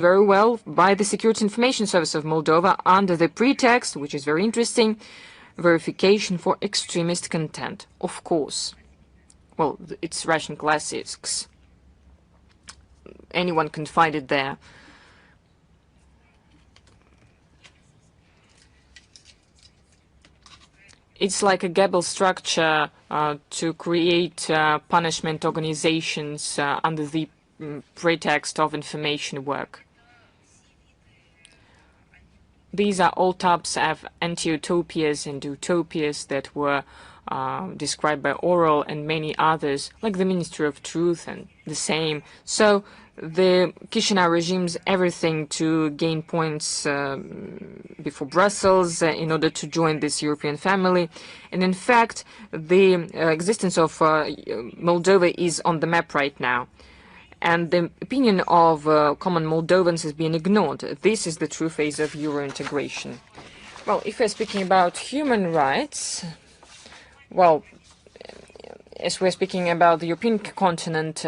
very well by the Security Information Service of Moldova under the pretext, which is very interesting, verification for extremist content. Of course. Well, it's Russian classics. Anyone can find it there. It's like a Goebbels structure to create punishment organizations under the pretext of information work. These are all types of anti-utopias and utopias that were described by Orwell and many others, like the Ministry of Truth and the same. So the Chisinau regime's everything to gain points before Brussels in order to join this European family. And in fact, the existence of Moldova is on the map right now. And the opinion of common Moldovans has been ignored. This is the true phase of Euro integration. Well, if we're speaking about human rights, well, as we're speaking about the European continent,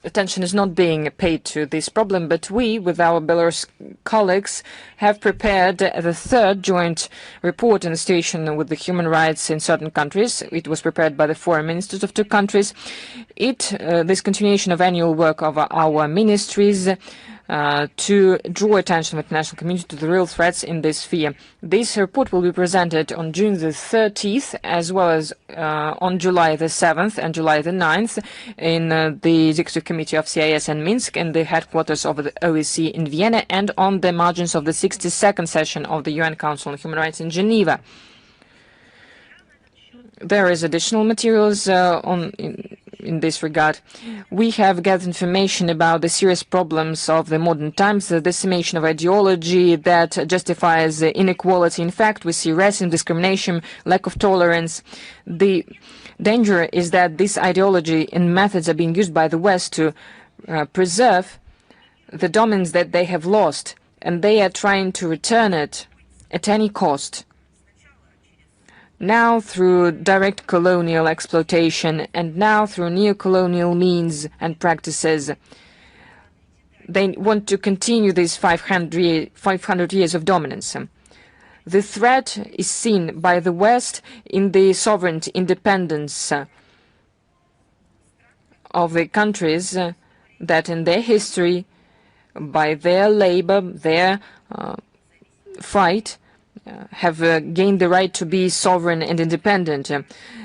attention is not being paid to this problem, but we, with our Belarus colleagues, have prepared the third joint report on the situation with the human rights in certain countries. It was prepared by the foreign ministers of two countries. This continuation of annual work of our ministries to draw attention of the international community to the real threats in this sphere. This report will be presented on June the 30th, as well as on July the 7th and July the 9th in the Executive Committee of CIS in Minsk, in the headquarters of the OSCE in Vienna, and on the margins of the 62nd session of the UN Council on Human Rights in Geneva. There is additional materials in this regard. We have gathered information about the serious problems of the modern times, the decimation of ideology that justifies inequality. In fact, we see racism, discrimination, lack of tolerance. The danger is that this ideology and methods are being used by the West to preserve the dominance that they have lost, and they are trying to return it at any cost. Now through direct colonial exploitation, and now through neo-colonial means and practices. They want to continue these 500 years of dominance. The threat is seen by the West in the sovereignty independence of the countries that in their history, by their labor, their fight, have gained the right to be sovereign and independent.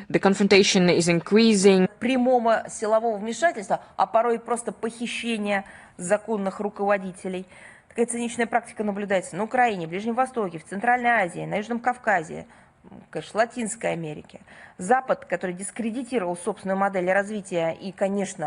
The confrontation is increasing. Прямого силового вмешательства, а порой просто похищения законных руководителей. Такая циничная практика наблюдается на Украине, в Ближнем Востоке, в Центральной Азии, на Южном Кавказе, конечно, в Латинской Америке. Запад, который дискредитировал собственную модель развития и, конечно,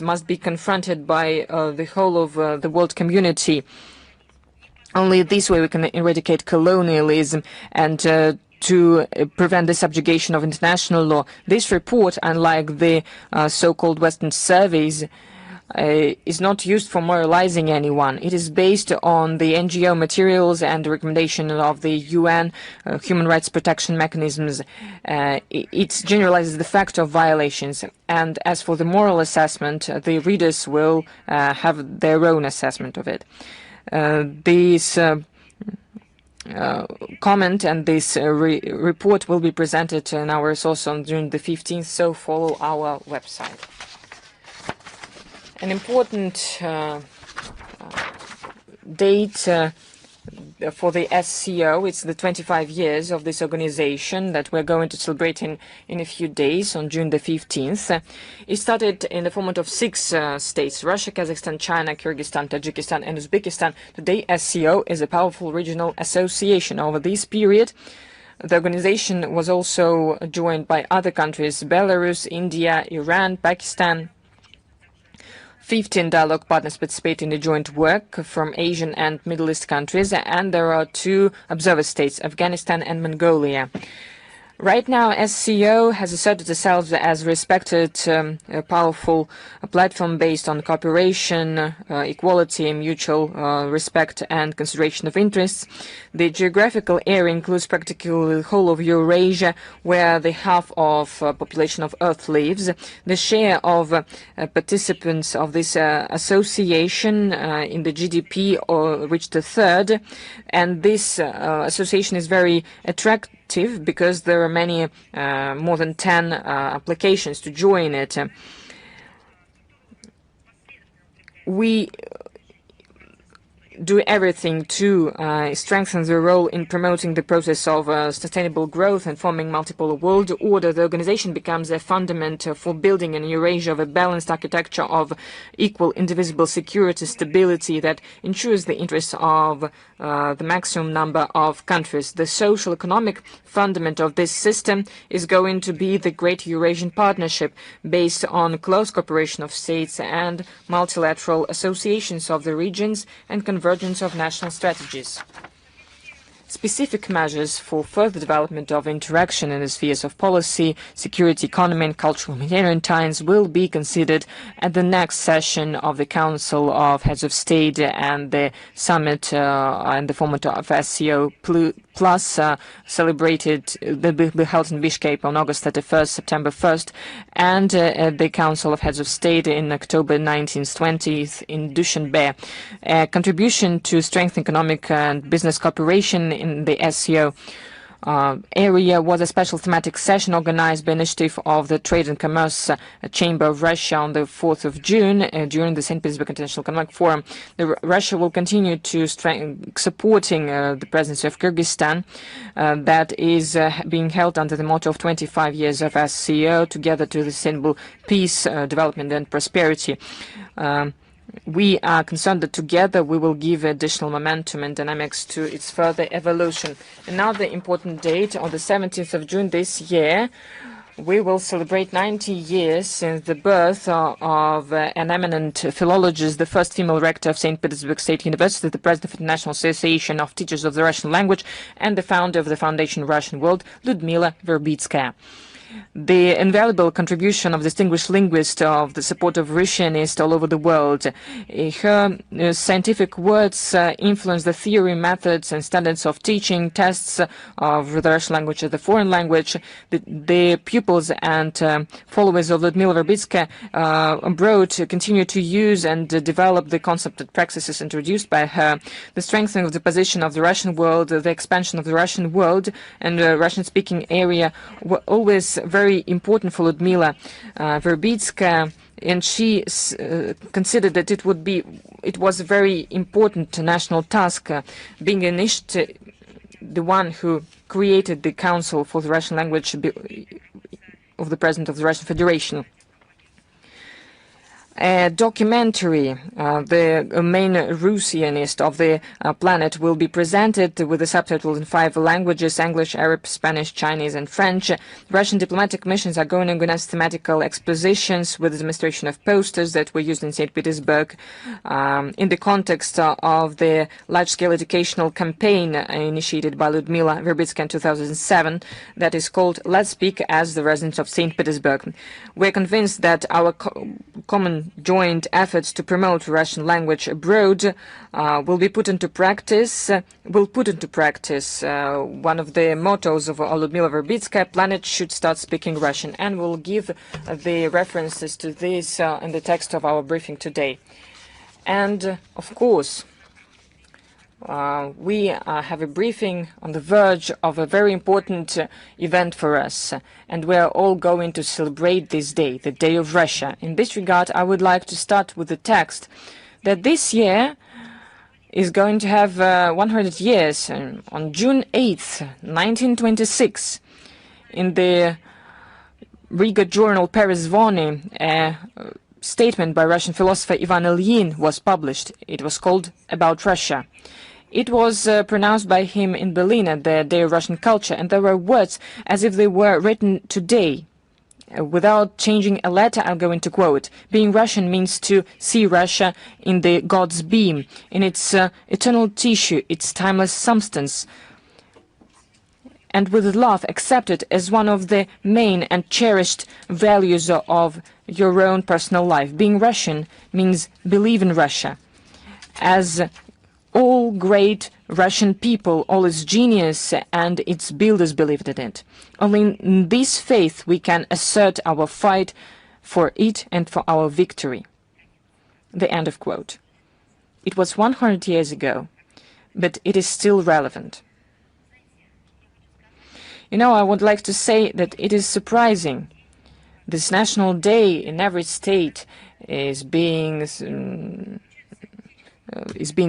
must be confronted by the whole of the world community. Only this way we can eradicate colonialism and to prevent the subjugation of international law. This report, unlike the so-called Western surveys, is not used for moralizing anyone. It is based on the NGO materials and the recommendation of the UN human rights protection mechanisms. It generalizes the fact of violations. And as for the moral assessment, the readers will have their own assessment of it. This comment and this report will be presented in our resource on June the 15th, so follow our website. An important date for the SCO. It's the 25 years of this organization that we're going to celebrate in a few days on June the 15th. It started in the format of 6 states: Russia, Kazakhstan, China, Kyrgyzstan, Tajikistan, and Uzbekistan. Today, SCO is a powerful regional association. Over this period, the organization was also joined by other countries: Belarus, India, Iran, Pakistan. 15 dialogue partners participate in the joint work from Asian and Middle East countries, and there are 2 observer states, Afghanistan and Mongolia. Right now, SCO has asserted itself as respected, powerful platform based on cooperation, equality, mutual respect and consideration of interests. The geographical area includes practically the whole of Eurasia, where the half of population of Earth lives. The share of participants of this association in the GDP reached a third, and this association is very attractive because there are many, more than 10 applications to join it. We do everything to strengthen the role in promoting the process of sustainable growth and forming multiple world order. The organization becomes a fundament for building an Eurasia of a balanced architecture of equal, indivisible security, stability that ensures the interests of the maximum number of countries. The social economic fundament of this system is going to be the Great Eurasian Partnership, based on close cooperation of states and multilateral associations of the regions and convergence of national strategies. Specific measures for further development of interaction in the spheres of policy, security, economy, and cultural humanitarian ties will be considered at the next session of the Council of Heads of State and the summit in the format of SCO Plus, celebrated, will be held in Bishkek on August 31st, September 1st, and at the Council of Heads of State in October 19th, 20th in Dushanbe. Contribution to strengthen economic and business cooperation in the SCO area was a special thematic session organized by initiative of the Trade and Commerce Chamber of Russia on the 4th of June during the St. Petersburg International Economic Forum. Russia will continue to supporting the presidency of Kyrgyzstan that is being held under the motto of 25 years of SCO, together to the sustainable peace, development and prosperity. We are concerned that together we will give additional momentum and dynamics to its further evolution. Another important date, on the 17th of June this year, we will celebrate 90 years since the birth of an eminent philologist, the first female rector of St. Petersburg State University, the president of the National Association of Teachers of the Russian Language, and the founder of the Foundation Russian World, Lyudmila Verbitskaya. The invaluable contribution of distinguished linguist of the support of Russianists all over the world. Her scientific words influence the theory, methods, and standards of teaching, tests of the Russian language as a foreign language. The pupils and followers of Lyudmila Verbitskaya abroad continue to use and develop the concept and practices introduced by her. The strengthening of the position of the Russian world, the expansion of the Russian world and the Russian-speaking area were always very important for Lyudmila Verbitskaya, and she considered that it was a very important national task, being the one who created the Council for the Russian Language of the President of the Russian Federation. A documentary, the main Russianist of the planet, will be presented with the subtitles in 5 languages: English, Arab, Spanish, Chinese, and French. Russian diplomatic missions are going to organize thematical expositions with the demonstration of posters that were used in St. Petersburg in the context of the large-scale educational campaign initiated by Lyudmila Verbitskaya in 2007 that is called Let's Speak as the Residents of St. Petersburg. We're convinced that our common joint efforts to promote Russian language abroad will put into practice one of the mottos of Lyudmila Verbitskaya: planet should start speaking Russian, and we'll give the references to this in the text of our briefing today. And of course, we have a briefing on the verge of a very important event for us, and we are all going to celebrate this day, the Day of Russia. In this regard, I would like to start with the text that this year is going to have 100 years. On June 8th, 1926, in the Riga journal Peresvony, a statement by Russian philosopher Ivan Ilyin was published. It was called About Russia. It was pronounced by him in Berlin at the Day of Russian Culture, and there were words as if they were written today. Without changing a letter, I'm going to quote, "Being Russian means to see Russia in the God's beam, in its eternal tissue, its timeless substance, and with love accept it as one of the main and cherished values of your own personal life. Being Russian means believe in Russia, as all great Russian people, all its genius and its builders believed in it. Only in this faith we can assert our fight for it and for our victory." The end of quote. It was 100 years ago, but it is still relevant. You know, I would like to say that it is surprising. This national day in every state is being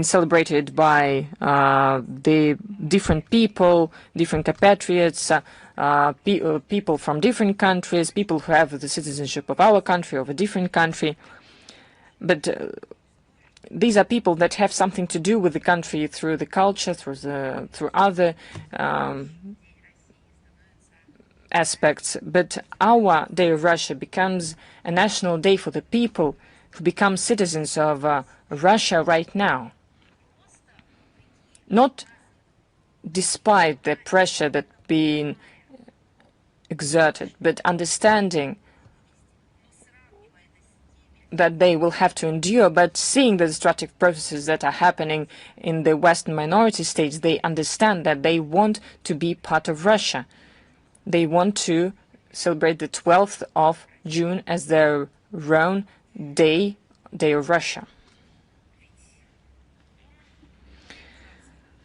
celebrated by the different people, different compatriots, people from different countries, people who have the citizenship of our country, of a different country. But these are people that have something to do with the country through the culture, through other aspects. But our Day of Russia becomes a national day for the people who become citizens of Russia right now. Not despite the pressure that's being exerted, but understanding that they will have to endure, but seeing the destructive processes that are happening in the Western minority states, they understand that they want to be part of Russia. They want to celebrate the 12th of June as their own Day of Russia.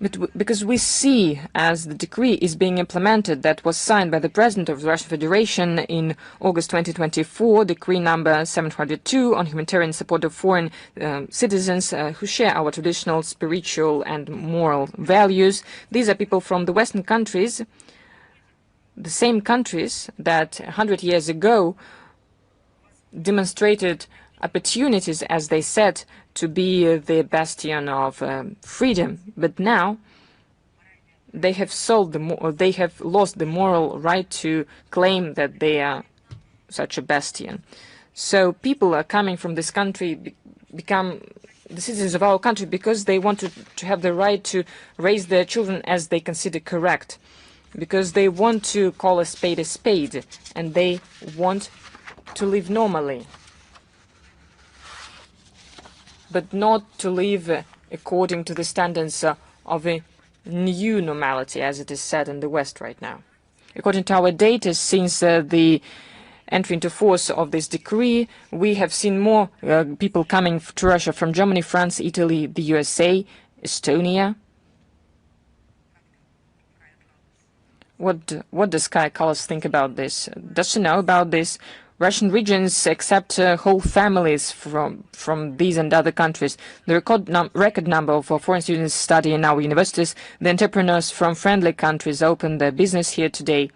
But because we see, as the decree is being implemented that was signed by the President of the Russian Federation in August 2024, Decree number 702 on humanitarian support of foreign citizens who share our traditional, spiritual and moral values. These are people from the Western countries, the same countries that 100 years ago demonstrated opportunities, as they said, to be the bastion of freedom. But now they have lost the moral right to claim that they are such a bastion. So people are coming from this country, become the citizens of our country because they want to have the right to raise their children as they consider correct, because they want to call a spade, and they want to live normally, but not to live according to the standards of a new normality, as it is said in the West right now. According to our data, since the entry into force of this decree, we have seen more people coming to Russia from Germany, France, Italy, the USA, Estonia. What does Kaya Kallas think about this? Does she know about this? Russian regions accept whole families from these and other countries. The record number of foreign students study in our universities. The entrepreneurs from friendly countries open their business here today.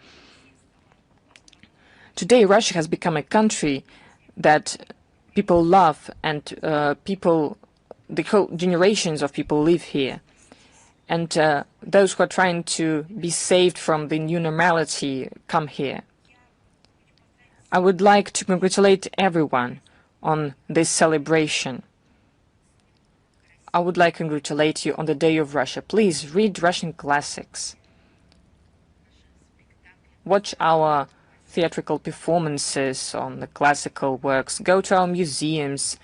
Today, Russia has become a country that people love, and the whole generations of people live here. And those who are trying to be saved from the new normality come here. I would like to congratulate everyone on this celebration. I would like to congratulate you on the Day of Russia. Please read Russian classics. Watch our theatrical performances on the classical works. Go to our museums.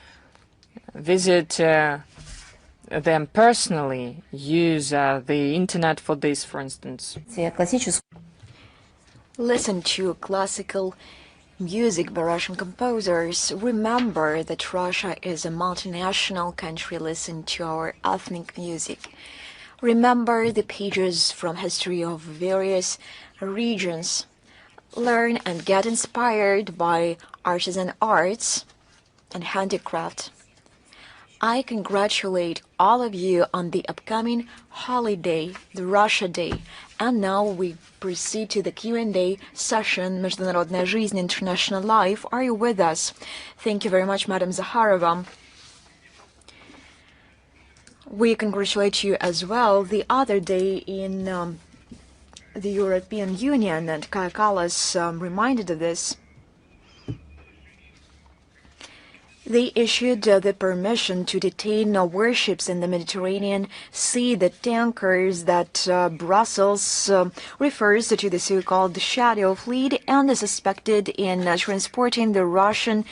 Visit them personally. Use the internet for this, for instance. Listen to classical music by Russian composers. Remember that Russia is a multinational country. Listen to our ethnic music. Remember the pages from history of various regions. Learn and get inspired by artisan arts and handicraft. I congratulate all of you on the upcoming holiday, the Russia Day. And now we proceed to the Q&A session, Международная жизнь, International Life. Are you with us? Thank you very much, Madam Zakharova. We congratulate you as well. The other day in the European Union, and Kaja Kallas reminded of this, they issued the permission to detain warships in the Mediterranean Sea, the tankers that Brussels refers to the so-called Shadow Fleet and is suspected in transporting the Russian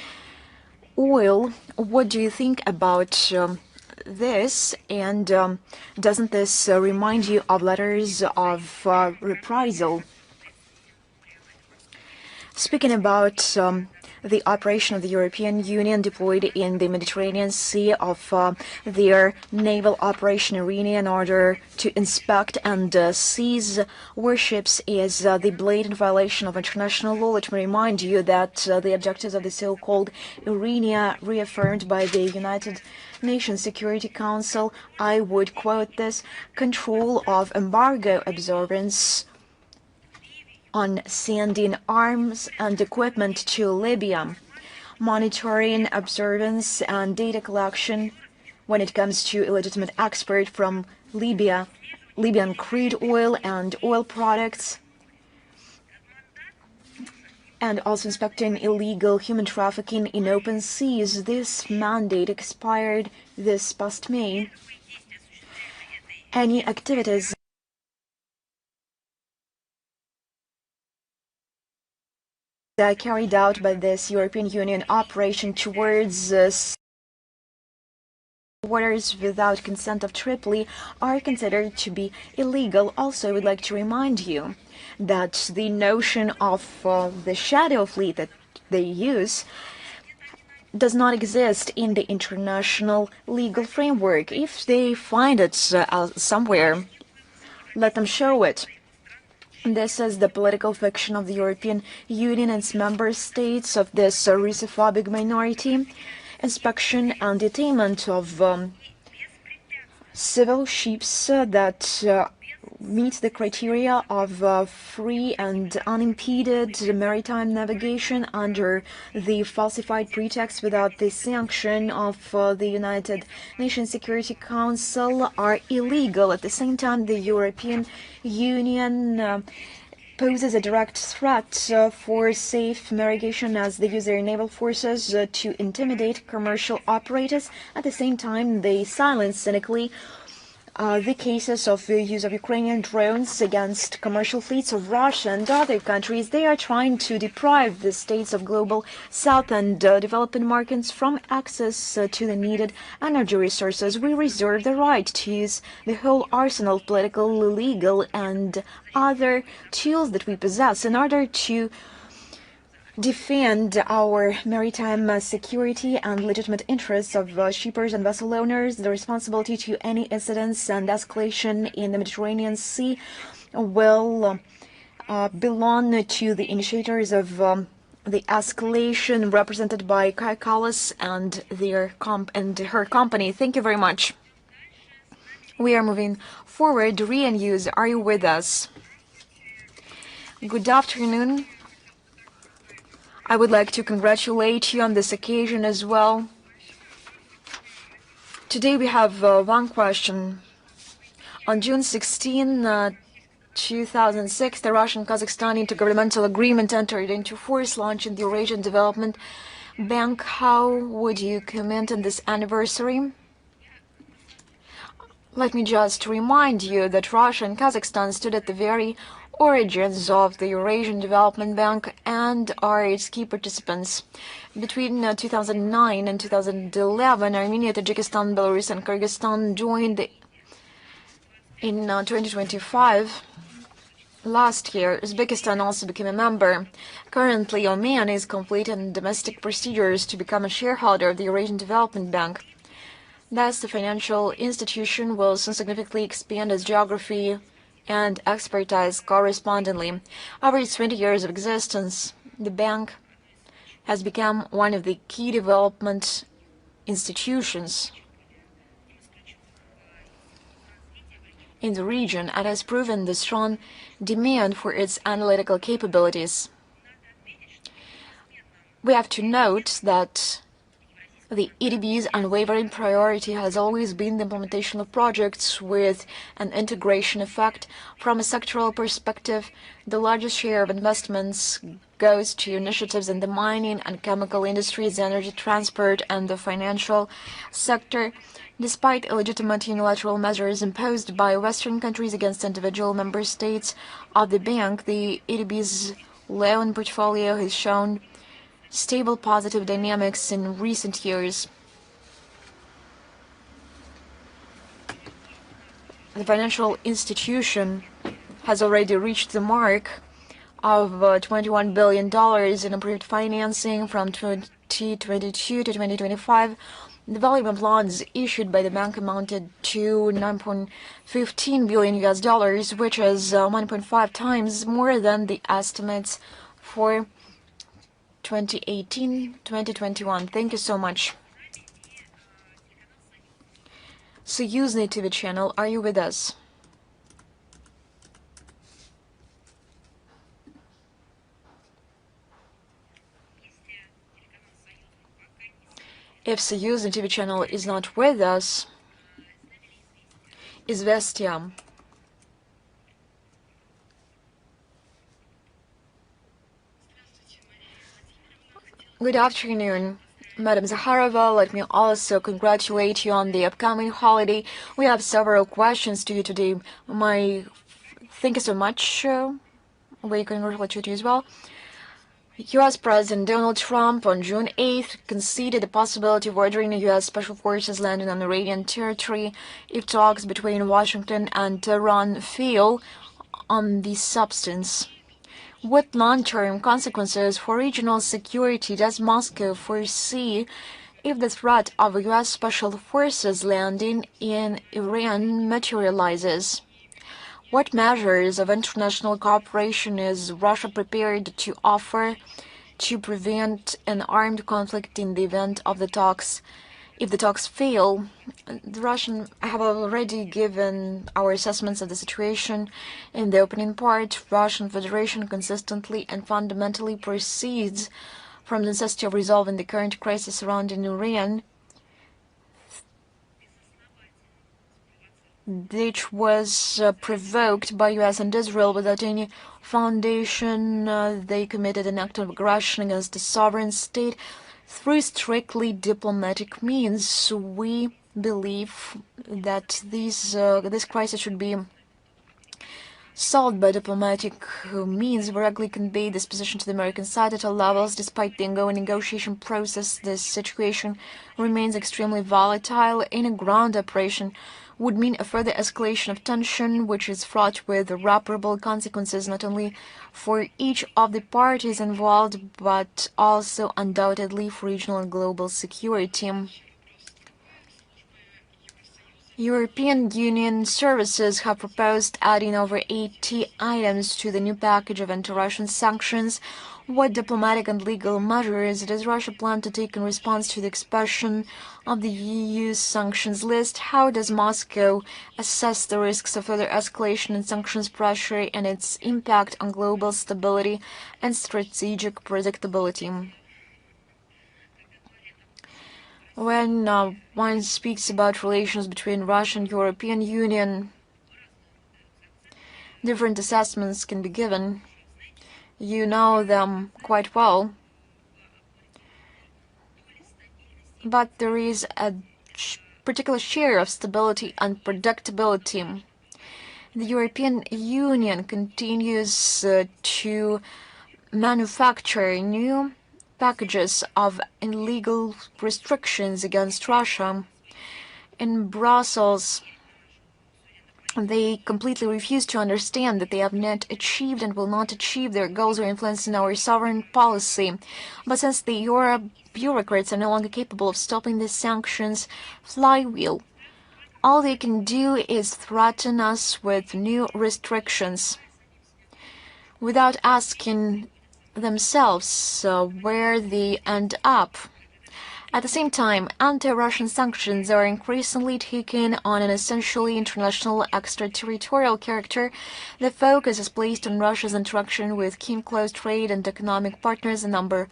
oil. What do you think about this? And doesn't this remind you of letters of reprisal? Speaking about the operation of the European Union deployed in the Mediterranean Sea of their naval operation arena in order to inspect and seize warships is the blatant violation of international law. Let me remind you that the objectives of the so-called arena reaffirmed by the United Nations Security Council, I would quote this, control of embargo observance on sending arms and equipment to Libya, monitoring, observance, and data collection when it comes to illegitimate export from Libya, Libyan crude oil and oil products, and also inspecting illegal human trafficking in open seas. This mandate expired this past May. Any activities carried out by this European Union operation towards waters without consent of Tripoli are considered to be illegal. Also, I would like to remind you that the notion of the shadow fleet that they use does not exist in the international legal framework. If they find it somewhere, let them show it. This is the political fiction of the European Union and its member states of this Russophobic minority. Inspection and detainment of civil ships that meet the criteria of free and unimpeded maritime navigation under the falsified pretext without the sanction of the United Nations Security Council are illegal. At the same time, the European Union poses a direct threat for safe navigation as they use their naval forces to intimidate commercial operators. At the same time, they silence cynically the cases of the use of Ukrainian drones against commercial fleets of Russia and other countries. They are trying to deprive the states of global south and developing markets from access to the needed energy resources. We reserve the right to use the whole arsenal of political, legal, and other tools that we possess in order to defend our maritime security and legitimate interests of shippers and vessel owners. The responsibility to any incidents and escalation in the Mediterranean Sea will belong to the initiators of the escalation represented by Kaja Kallas and her company. Thank you very much. We are moving forward. RIA News, are you with us? Good afternoon. I would like to congratulate you on this occasion as well. Today we have one question. On June 16, 2006, the Russian-Kazakhstan intergovernmental agreement entered into force, launching the Eurasian Development Bank. How would you comment on this anniversary? Let me just remind you that Russia and Kazakhstan stood at the very origins of the Eurasian Development Bank and are its key participants. Between 2009 and 2011, Armenia, Tajikistan, Belarus, and Kyrgyzstan joined in 2025. Last year, Uzbekistan also became a member. Currently, Oman is completing domestic procedures to become a shareholder of the Eurasian Development Bank. Thus, the financial institution will soon significantly expand its geography and expertise correspondingly. Over its 20 years of existence, the bank has become one of the key development institutions in the region and has proven the strong demand for its analytical capabilities. We have to note that the EDB's unwavering priority has always been the implementation of projects with an integration effect. From a sectoral perspective, the largest share of investments goes to initiatives in the mining and chemical industries, the energy transport, and the financial sector. Despite illegitimate unilateral measures imposed by Western countries against individual member states of the bank, the EDB's loan portfolio has shown stable positive dynamics in recent years. The financial institution has already reached the mark of $21 billion in approved financing from 2022 to 2025. The volume of loans issued by the bank amounted to $9.15 billion, which is 1.5 times more than the estimates for 2018-2021. Thank you so much. Союзный TV channel, are you with us? If Союзный TV channel is not with us, Известия. Good afternoon, Madam Zakharova. Let me also congratulate you on the upcoming holiday. We have several questions to you today. Thank you so much. We congratulate you as well. U.S. President Donald Trump on June 8th conceded the possibility of ordering U.S. Special Forces landing on Iranian territory if talks between Washington and Tehran fail on this substance. What long-term consequences for regional security does Moscow foresee if the threat of a U.S. Special Forces landing in Iran materializes? What measures of international cooperation is Russia prepared to offer to prevent an armed conflict in the event of the talks? If the talks fail, I have already given our assessments of the situation. In the opening part, Russian Federation consistently and fundamentally proceeds from the necessity of resolving the current crisis surrounding Iran, which was provoked by U.S. and Israel without any foundation. They committed an act of aggression against a sovereign state through strictly diplomatic means. We believe that this crisis should be solved by diplomatic means. We regularly conveyed this position to the American side at all levels. Despite the ongoing negotiation process, this situation remains extremely volatile. Any ground operation would mean a further escalation of tension, which is fraught with irreparable consequences not only for each of the parties involved, but also undoubtedly for regional and global security. European Union services have proposed adding over 80 items to the new package of anti-Russian sanctions. What diplomatic and legal measures does Russia plan to take in response to the expansion of the EU's sanctions list? How does Moscow assess the risks of further escalation in sanctions pressure and its impact on global stability and strategic predictability? When one speaks about relations between Russia and European Union, different assessments can be given. You know them quite well. But there is a particular share of stability and predictability. The European Union continues to manufacture new packages of illegal restrictions against Russia. In Brussels, they completely refuse to understand that they have not achieved and will not achieve their goals or influence in our sovereign policy. But since the Euro bureaucrats are no longer capable of stopping the sanctions flywheel, all they can do is threaten us with new restrictions without asking themselves where they end up. At the same time, anti-Russian sanctions are increasingly taking on an essentially international extraterritorial character. The focus is placed on Russia's interaction with key close trade and economic partners. A number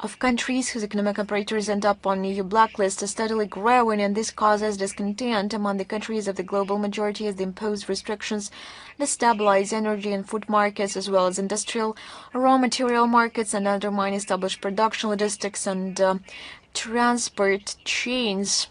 of countries whose economic operators end up on EU blacklist is steadily growing, and this causes discontent among the countries of the global majority as the imposed restrictions destabilize energy and food markets as well as industrial raw material markets and undermine established production, logistics, and transport chains.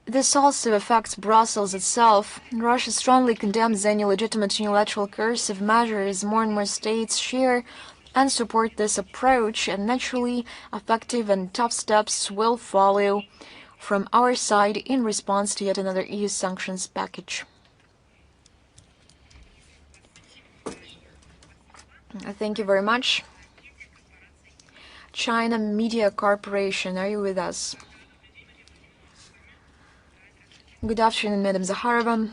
This also affects Brussels itself. Russia strongly condemns any legitimate unilateral coercive measures. More and more states share and support this approach, and naturally effective and tough steps will follow from our side in response to yet another EU sanctions package. Thank you very much. China Media Corporation, are you with us? Good afternoon, Madam Zakharova.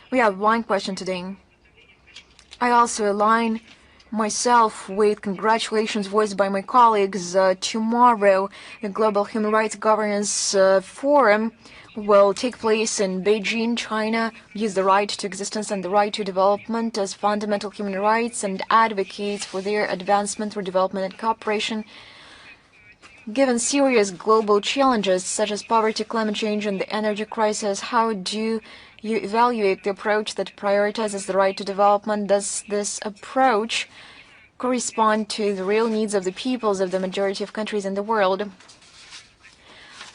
We have one question today. I also align myself with congratulations voiced by my colleagues. Tomorrow, the Global Human Rights Governance Forum will take place in Beijing, China, views the right to existence and the right to development as fundamental human rights and advocates for their advancement through development and cooperation. Given serious global challenges such as poverty, climate change, and the energy crisis, how do you evaluate the approach that prioritizes the right to development? Does this approach correspond to the real needs of the peoples of the majority of countries in the world?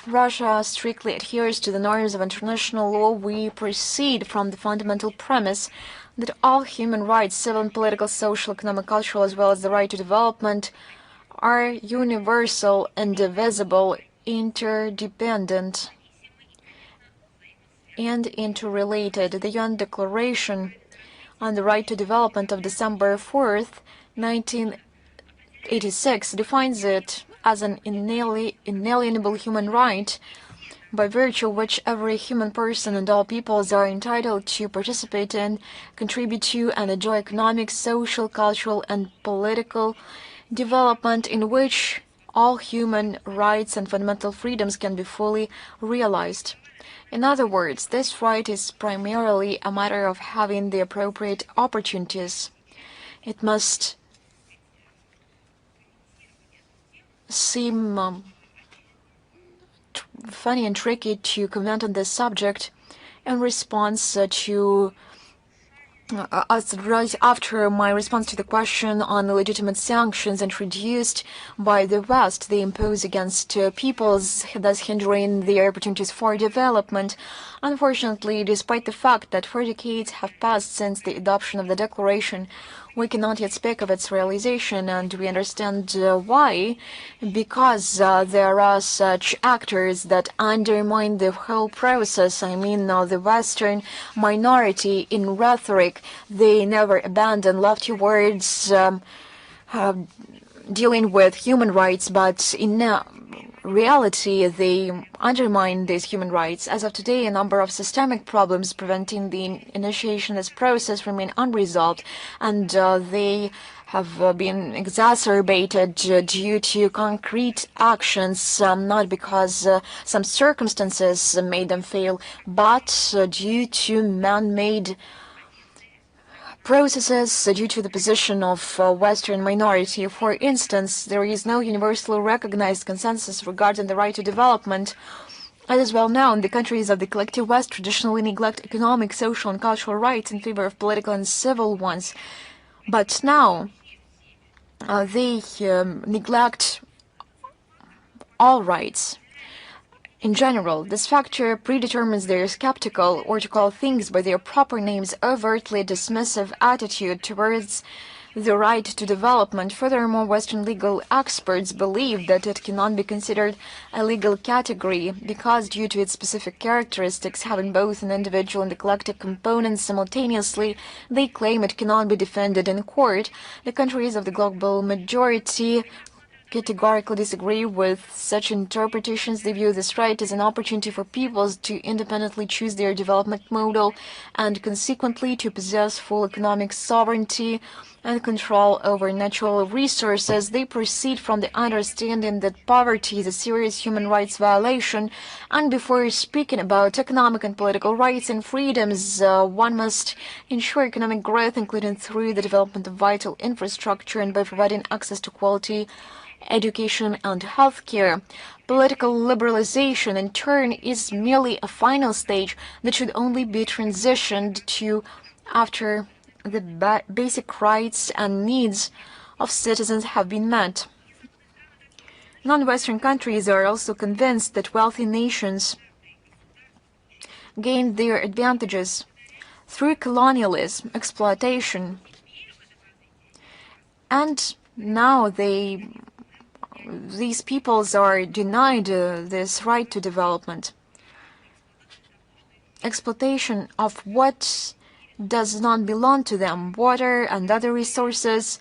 Russia strictly adheres to the norms of international law. We proceed from the fundamental premise that all human rights, civil and political, social, economic, cultural, as well as the right to development, are universal, indivisible, interdependent, and interrelated. The UN Declaration on the Right to Development of December 4th, 1986 defines it as an inalienable human right, by virtue of which every human person and all peoples are entitled to participate in, contribute to, and enjoy economic, social, cultural, and political development in which all human rights and fundamental freedoms can be fully realized. In other words, this right is primarily a matter of having the appropriate opportunities. It must seem funny and tricky to comment on this subject in response to right after my response to the question on the legitimate sanctions introduced by the West, they impose against peoples, thus hindering their opportunities for development. Unfortunately, despite the fact that 4 decades have passed since the adoption of the declaration, we cannot yet speak of its realization, and we understand why. Because there are such actors that undermine the whole process. I mean, the Western minority in rhetoric, they never abandon lofty words dealing with human rights, but in reality, they undermine these human rights. As of today, a number of systemic problems preventing the initiation of this process remain unresolved, and they have been exacerbated due to concrete actions, not because some circumstances made them fail, but due to man-made processes due to the position of Western minority. For instance, there is no universally recognized consensus regarding the right to development. As is well known, the countries of the collective West traditionally neglect economic, social, and cultural rights in favor of political and civil ones. But now, they neglect all rights. In general, this factor predetermines their skeptical, or to call things by their proper names, overtly dismissive attitude towards the right to development. Furthermore, Western legal experts believe that it cannot be considered a legal category because, due to its specific characteristics, having both an individual and a collective component simultaneously, they claim it cannot be defended in court. The countries of the global majority categorically disagree with such interpretations. They view this right as an opportunity for peoples to independently choose their development model and consequently to possess full economic sovereignty and control over natural resources. They proceed from the understanding that poverty is a serious human rights violation, and before speaking about economic and political rights and freedoms, one must ensure economic growth, including through the development of vital infrastructure and by providing access to quality education and healthcare. Political liberalization, in turn, is merely a final stage that should only be transitioned to after the basic rights and needs of citizens have been met. Non-Western countries are also convinced that wealthy nations gained their advantages through colonialism, exploitation, and now these peoples are denied this right to development. Exploitation of what does not belong to them, water and other resources,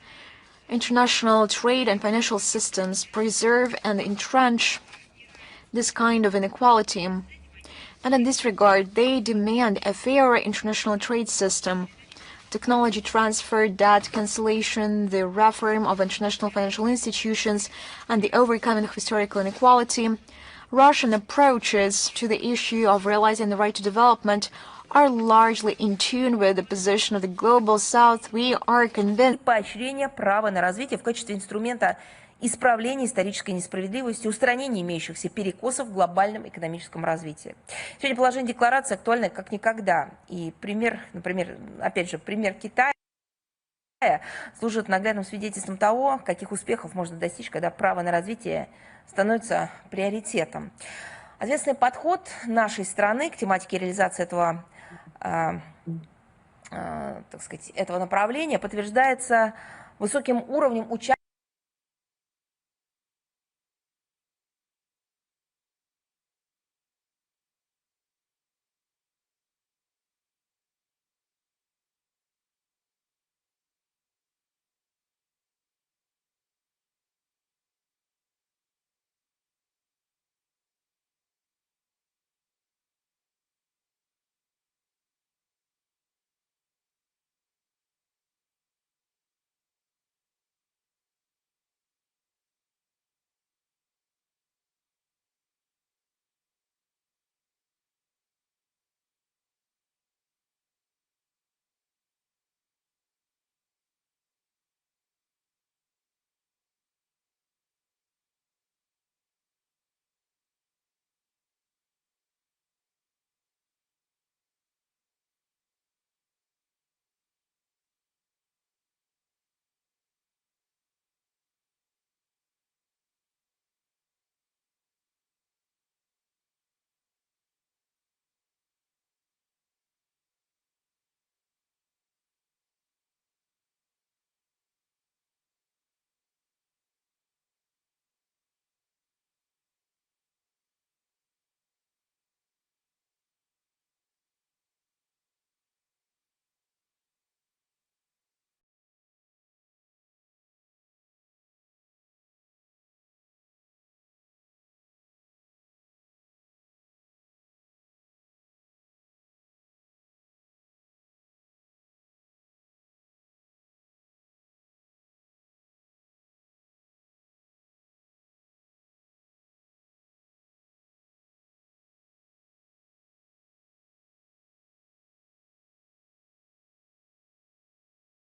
international trade and financial systems preserve and entrench this kind of inequality. And in this regard, they demand a fairer international trade system, technology transfer, debt cancellation, the reform of international financial institutions, and the overcoming of historical inequality. Russian approaches to the issue of realizing the right to development are largely in tune with the position of the global South. We are convinced поощрение права на развитие в качестве инструмента исправления исторической несправедливости, устранения имеющихся перекосов в глобальном экономическом развитии. Сегодня положение декларации актуально как никогда. И пример, например, опять же, пример Китая служит наглядным свидетельством того, каких успехов можно достичь, когда право на развитие становится приоритетом. Ответственный подход нашей страны к тематике реализации этого, так сказать, этого направления подтверждается высоким уровнем участия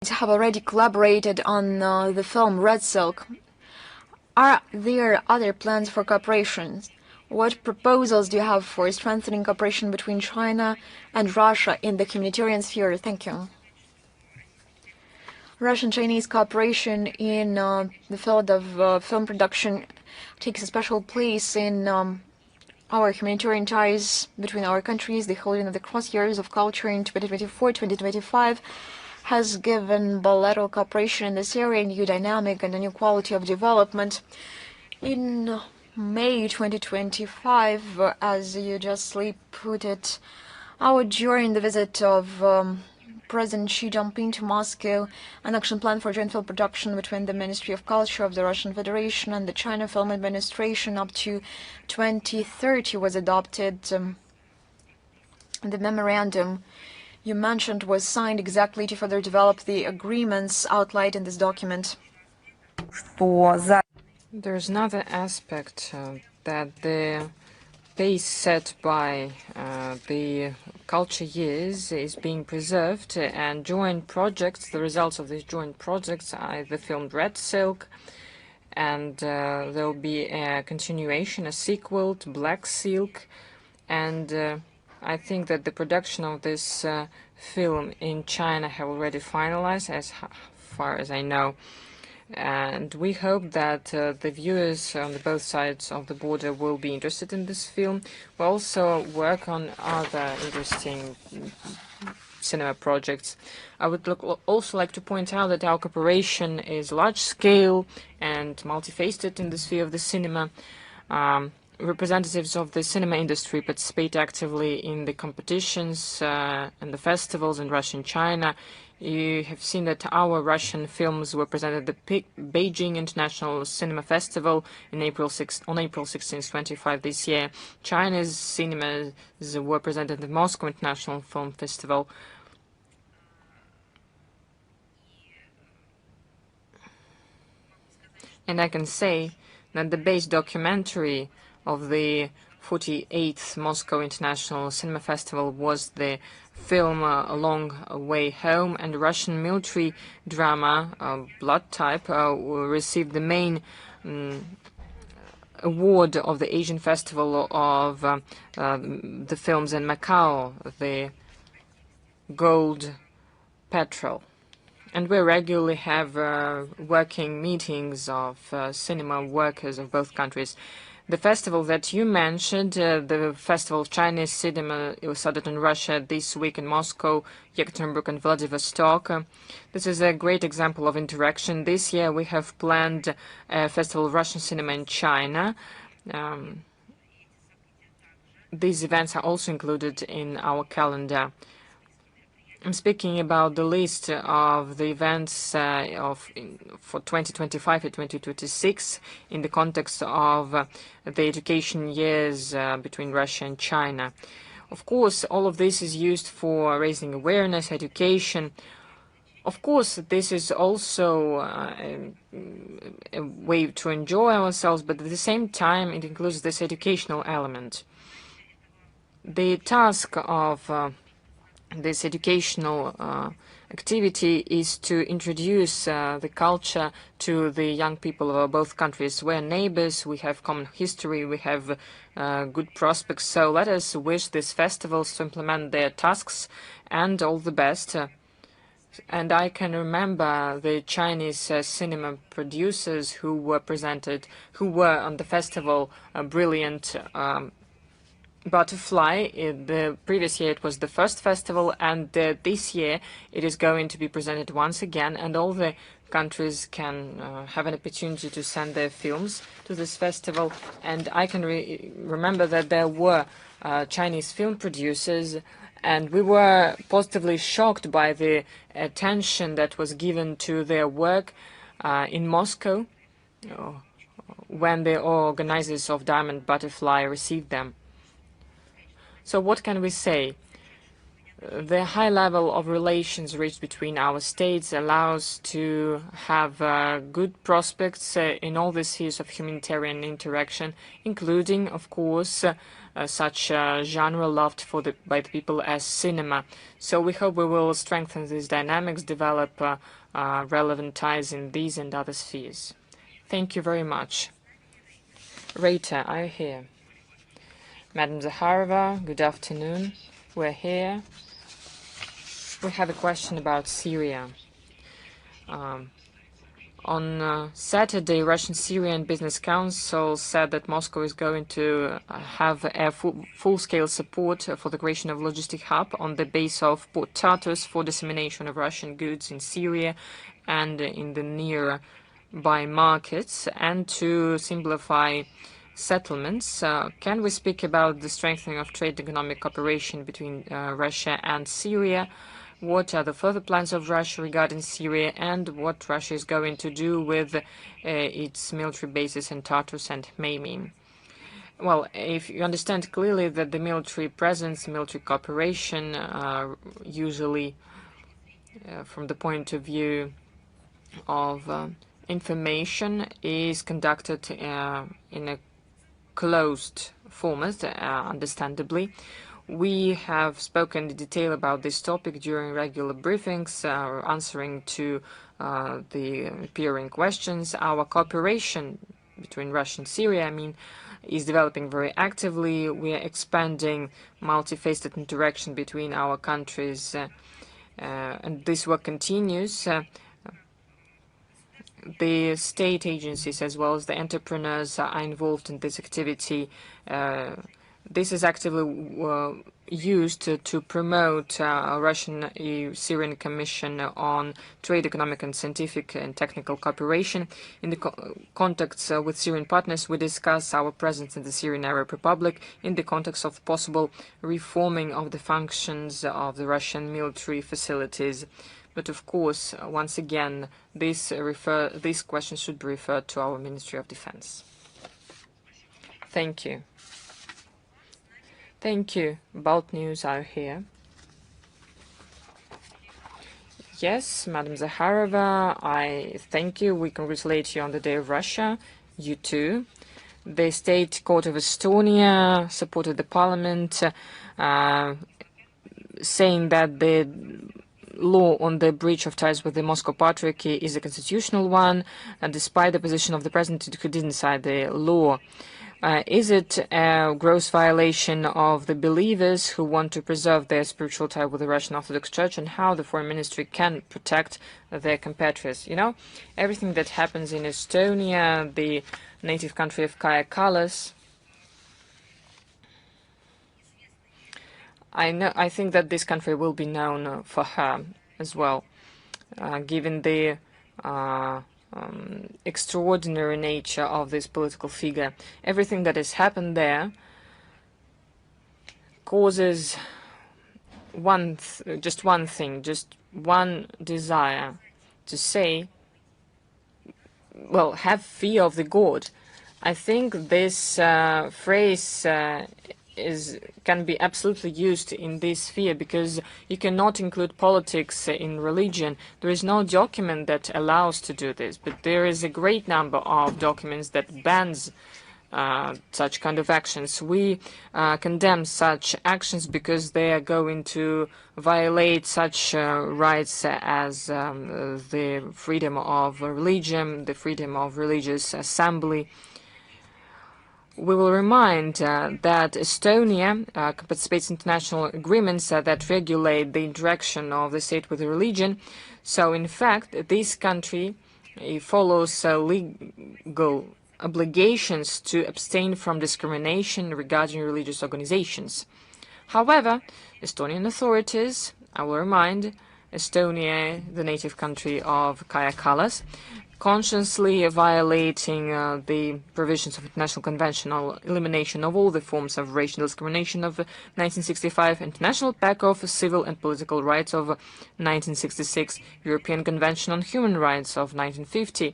have already collaborated on the film Red Silk. Are there other plans for cooperation? What proposals do you have for strengthening cooperation between China and Russia in the humanitarian sphere? Thank you. Russian-Chinese cooperation in the field of film production takes a special place in our humanitarian ties between our countries. The holding of the Cross Years of Culture in 2024-2025 has given bilateral cooperation in this area a new dynamic and a new quality of development. In May 2025, as you justly put it, during the visit of President Xi Jinping to Moscow. An action plan for joint film production between the Ministry of Culture of the Russian Federation and the China Film Administration up to 2030 was adopted. The memorandum you mentioned was signed exactly to further develop the agreements outlined in this document. There's another aspect that the pace set by the culture years is being preserved, and joint projects, the results of these joint projects are the film Red Silk, and there will be a continuation, a sequel to Black Silk, and I think that the production of this film in China have already finalized, as far as I know. And we hope that the viewers on the both sides of the border will be interested in this film. We also work on other interesting cinema projects. I would also like to point out that our cooperation is large-scale and multifaceted in the sphere of the cinema. Representatives of the cinema industry participate actively in the competitions and the festivals in Russia and China. You have seen that our Russian films were presented at the Beijing International Cinema Festival on April 16, 25 this year. China's cinemas were presented at the Moscow International Film Festival. And I can say that the base documentary of the 48th Moscow International Cinema Festival was the film A Long Way Home, and the Russian military drama Blood Type received the main award of the Asian Festival of the films in Macau, the Gold Petrel. And we regularly have working meetings of cinema workers of both countries. The festival that you mentioned, the Festival of Chinese Cinema, it was started in Russia this week in Moscow, Yekaterinburg, and Vladivostok. This is a great example of interaction. This year we have planned a Festival of Russian Cinema in China. These events are also included in our calendar. I'm speaking about the list of the events for 2025 and 2026 in the context of the education years between Russia and China. Of course, all of this is used for raising awareness, education. Of course, this is also a way to enjoy ourselves, but at the same time, it includes this educational element. The task of this educational activity is to introduce the culture to the young people of both countries. We're neighbors, we have common history, we have good prospects, so let us wish these festivals to implement their tasks, and all the best. And I can remember the Chinese cinema producers who were on the festival, brilliant Butterfly. The previous year it was the first festival, and this year it is going to be presented once again, and all the countries can have an opportunity to send their films to this festival. And I can remember that there were Chinese film producers, and we were positively shocked by the attention that was given to their work in Moscow when the organizers of Diamond Butterfly received them. So what can we say? The high level of relations reached between our states allows to have good prospects in all the spheres of humanitarian interaction, including, of course, such genre loved by the people as cinema. So we hope we will strengthen these dynamics, develop relevant ties in these and other spheres. Thank you very much. Rita, are you here? Madam Zakharova, good afternoon. We're here. We have a question about Syria. On Saturday, Russian-Syrian Business Council said that Moscow is going to have a full-scale support for the creation of logistic hub on the base of Port Tartus for dissemination of Russian goods in Syria and in the nearby markets, and to simplify settlements. Can we speak about the strengthening of trade and economic cooperation between Russia and Syria? what are the further plans of Russia regarding Syria, and what Russia is going to do with its military bases in Tartus and Maymin. Well, if you understand clearly that the military presence, military cooperation, usually from the point of view of information, is conducted in a closed format, understandably. We have spoken in detail about this topic during regular briefings, answering to the appearing questions. Our cooperation between Russia and Syria, is developing very actively. We are expanding multifaceted interaction between our countries, and this work continues. The state agencies as well as the entrepreneurs are involved in this activity. This is actively used to promote a Russian-Syrian Commission on Trade, Economic and Scientific and Technical Cooperation. In the contacts with Syrian partners, we discuss our presence in the Syrian Arab Republic in the context of possible reforming of the functions of the Russian military facilities. But of course, once again, this question should be referred to our Ministry of Defense. Thank you. Thank you. Balt News are here. Yes, Madam Zakharova, I thank you. We congratulate you on the Day of Russia. You too. The State Court of Estonia supported the parliament, saying that the law on the breach of ties with the Moscow Patriarchy is a constitutional one, and despite the position of the president who didn't sign the law. Is it a gross violation of the believers who want to preserve their spiritual tie with the Russian Orthodox Church, and how the foreign ministry can protect their compatriots? You know, everything that happens in Estonia, the native country of Kaja Kallas, I think that this country will be known for her as well, given the extraordinary nature of this political figure. Everything that has happened there causes just one thing, just one desire to say, well, have fear of the God. I think this phrase can be absolutely used in this sphere, because you cannot include politics in religion. There is no document that allows to do this, but there is a great number of documents that bans such kind of actions. We condemn such actions because they are going to violate such rights as the freedom of religion, the freedom of religious assembly. We will remind that Estonia participates in international agreements that regulate the interaction of the state with the religion. So, in fact, this country follows legal obligations to abstain from discrimination regarding religious organizations. However, Estonian authorities, I will remind, Estonia, the native country of Kaja Kallas, consciously violating the provisions of International Convention on Elimination of all the forms of racial discrimination of 1965, International Pact of Civil and Political Rights of 1966, European Convention on Human Rights of 1950,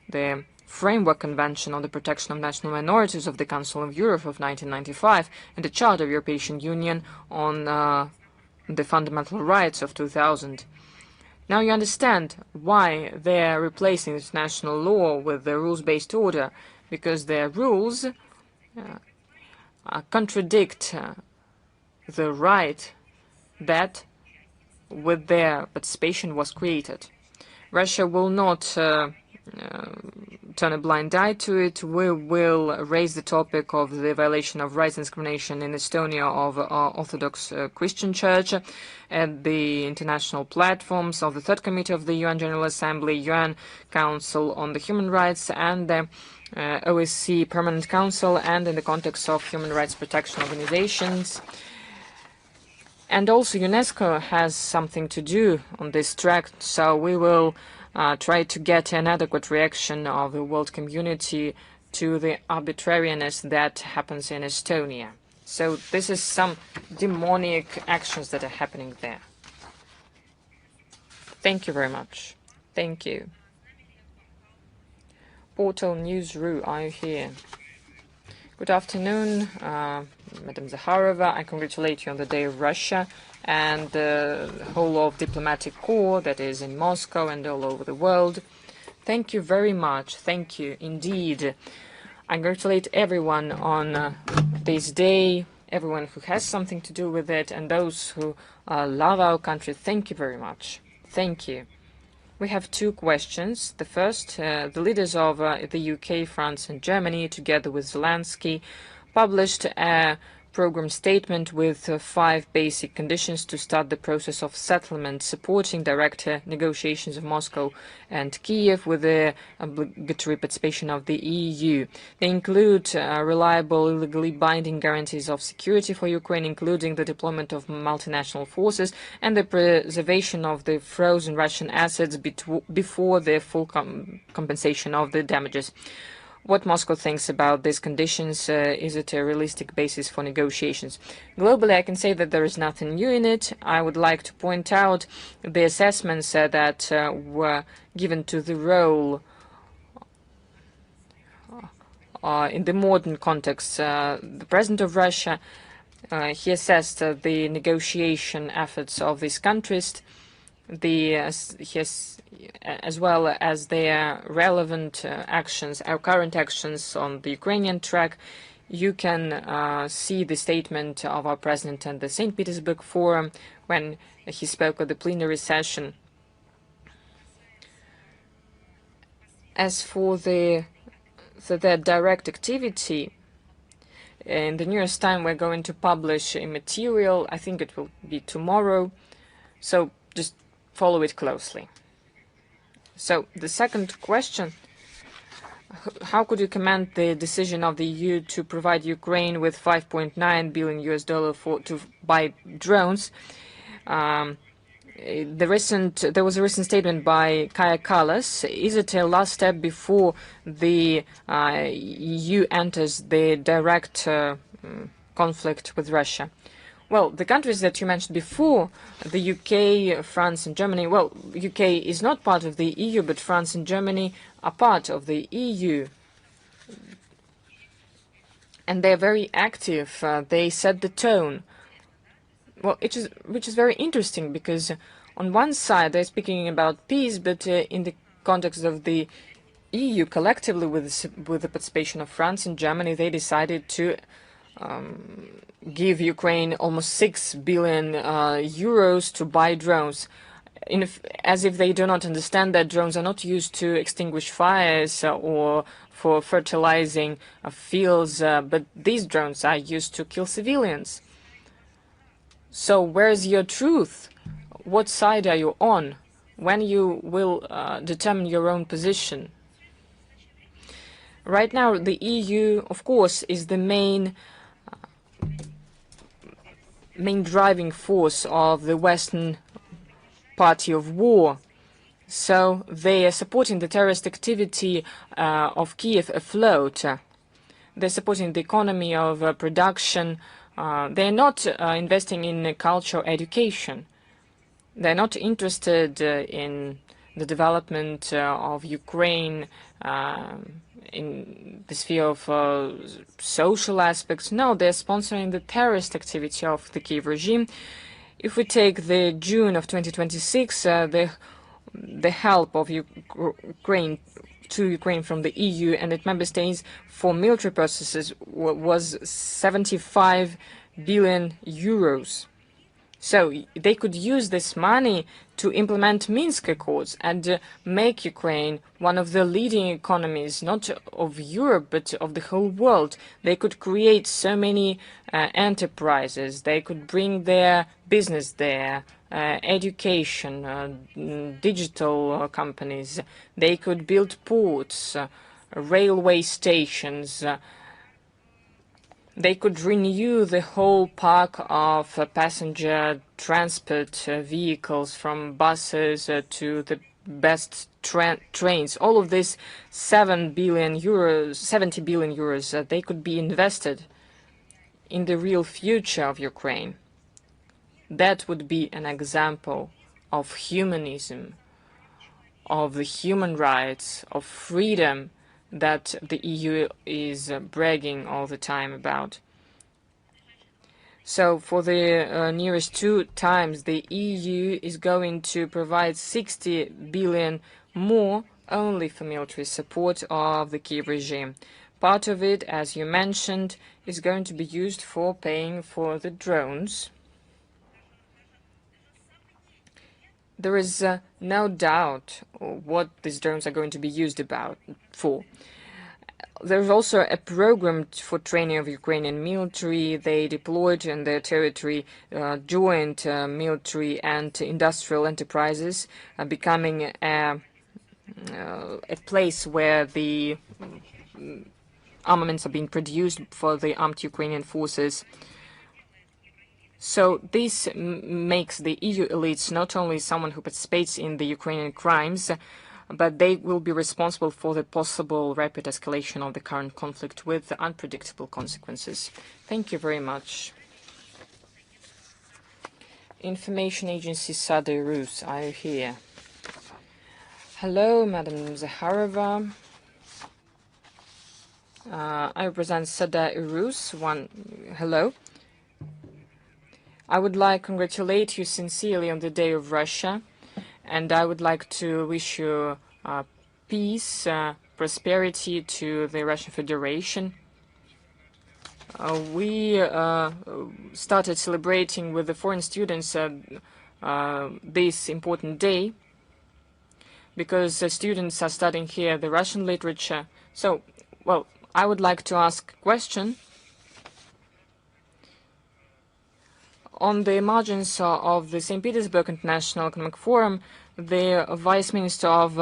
the Framework Convention on the Protection of National Minorities of the Council of Europe of 1995, and the Charter of the European Union on the Fundamental Rights of 2000. Now you understand why they are replacing international law with the rules-based order, because their rules contradict the right that, with their participation, was created. Russia will not turn a blind eye to it. We will raise the topic of the violation of rights and discrimination in Estonia of Orthodox Christian Church at the international platforms of the Third Committee of the UN General Assembly, UN Council on the Human Rights, and the OSCE Permanent Council, and in the context of human rights protection organizations. And also UNESCO has something to do on this track, so we will try to get an adequate reaction of the world community to the arbitrariness that happens in Estonia. So this is some demonic actions that are happening there. Thank you very much. Thank you. Portal News.ru, are you here? Good afternoon, Madam Zakharova. I congratulate you on the Day of Russia and the whole of diplomatic corps that is in Moscow and all over the world. Thank you very much. Thank you indeed. I congratulate everyone on this day, everyone who has something to do with it, and those who love our country. Thank you very much. Thank you. We have two questions. The first, the leaders of the UK, France and Germany, together with Zelensky, published a program statement with 5 basic conditions to start the process of settlement, supporting direct negotiations of Moscow and Kiev with the obligatory participation of the EU. They include reliable, legally binding guarantees of security for Ukraine, including the deployment of multinational forces and the preservation of the frozen Russian assets before the full compensation of the damages. What Moscow thinks about these conditions, is it a realistic basis for negotiations? Globally, I can say that there is nothing new in it. I would like to point out the assessments that were given to the role in the modern context. The President of Russia, he assessed the negotiation efforts of these countries, as well as their relevant actions, our current actions on the Ukrainian track. You can see the statement of our president at the St. Petersburg Forum when he spoke at the plenary session. As for the direct activity, in the nearest time we're going to publish a material. I think it will be tomorrow, so just follow it closely. So the second question, how could you comment the decision of the EU to provide Ukraine with $5.9 billion to buy drones? There was a recent statement by Kaja Kallas. Is it a last step before the EU enters the direct conflict with Russia? Well, the countries that you mentioned before, the UK, France and Germany, well, UK is not part of the EU, but France and Germany are part of the EU. And they're very active. They set the tone. Well, which is very interesting, because on one side they're speaking about peace, but in the context of the EU collectively, with the participation of France and Germany, they decided to give Ukraine almost 6 billion euros to buy drones, as if they do not understand that drones are not used to extinguish fires or for fertilizing fields, but these drones are used to kill civilians. So where's your truth? What side are you on? When you will determine your own position? Right now, the EU, of course, is the main driving force of the Western party of war. So they are supporting the terrorist activity of Kiev afloat. They're supporting the economy of production. They're not investing in cultural education. They're not interested in the development of Ukraine in the sphere of social aspects. No, they're sponsoring the terrorist activity of the Kiev regime. If we take the June of 2026, the help of Ukraine to Ukraine from the EU and its member states for military purposes was 75 billion euros. So they could use this money to implement Minsk Accords and make Ukraine one of the leading economies, not of Europe, but of the whole world. They could create so many enterprises. They could bring their business there, education, digital companies. They could build ports, railway stations. They could renew the whole park of passenger transport vehicles, from buses to the best trains. All of this 70 billion euros, they could be invested in the real future of Ukraine. That would be an example of humanism, of the human rights, of freedom that the EU is bragging all the time about. So for the nearest 2 times, the EU is going to provide 60 billion more only for military support of the Kiev regime. Part of it, as you mentioned, is going to be used for paying for the drones. There is no doubt what these drones are going to be used for. There's also a program for training of Ukrainian military. They deployed in their territory joint military and industrial enterprises, becoming a place where the armaments are being produced for the armed Ukrainian forces. So this makes the EU elites not only someone who participates in the Ukrainian crimes, but they will be responsible for the possible rapid escalation of the current conflict with unpredictable consequences. Thank you very much. Information agency Sada Rus, are you here? Hello, Madam Zakharova. I represent Sada Rus. Hello. I would like to congratulate you sincerely on the Day of Russia, and I would like to wish you peace, prosperity to the Russian Federation. We started celebrating with the foreign students this important day because the students are studying here the Russian literature. So, well, I would like to ask a question. On the margins of the St. Petersburg International Economic Forum, the Vice Minister of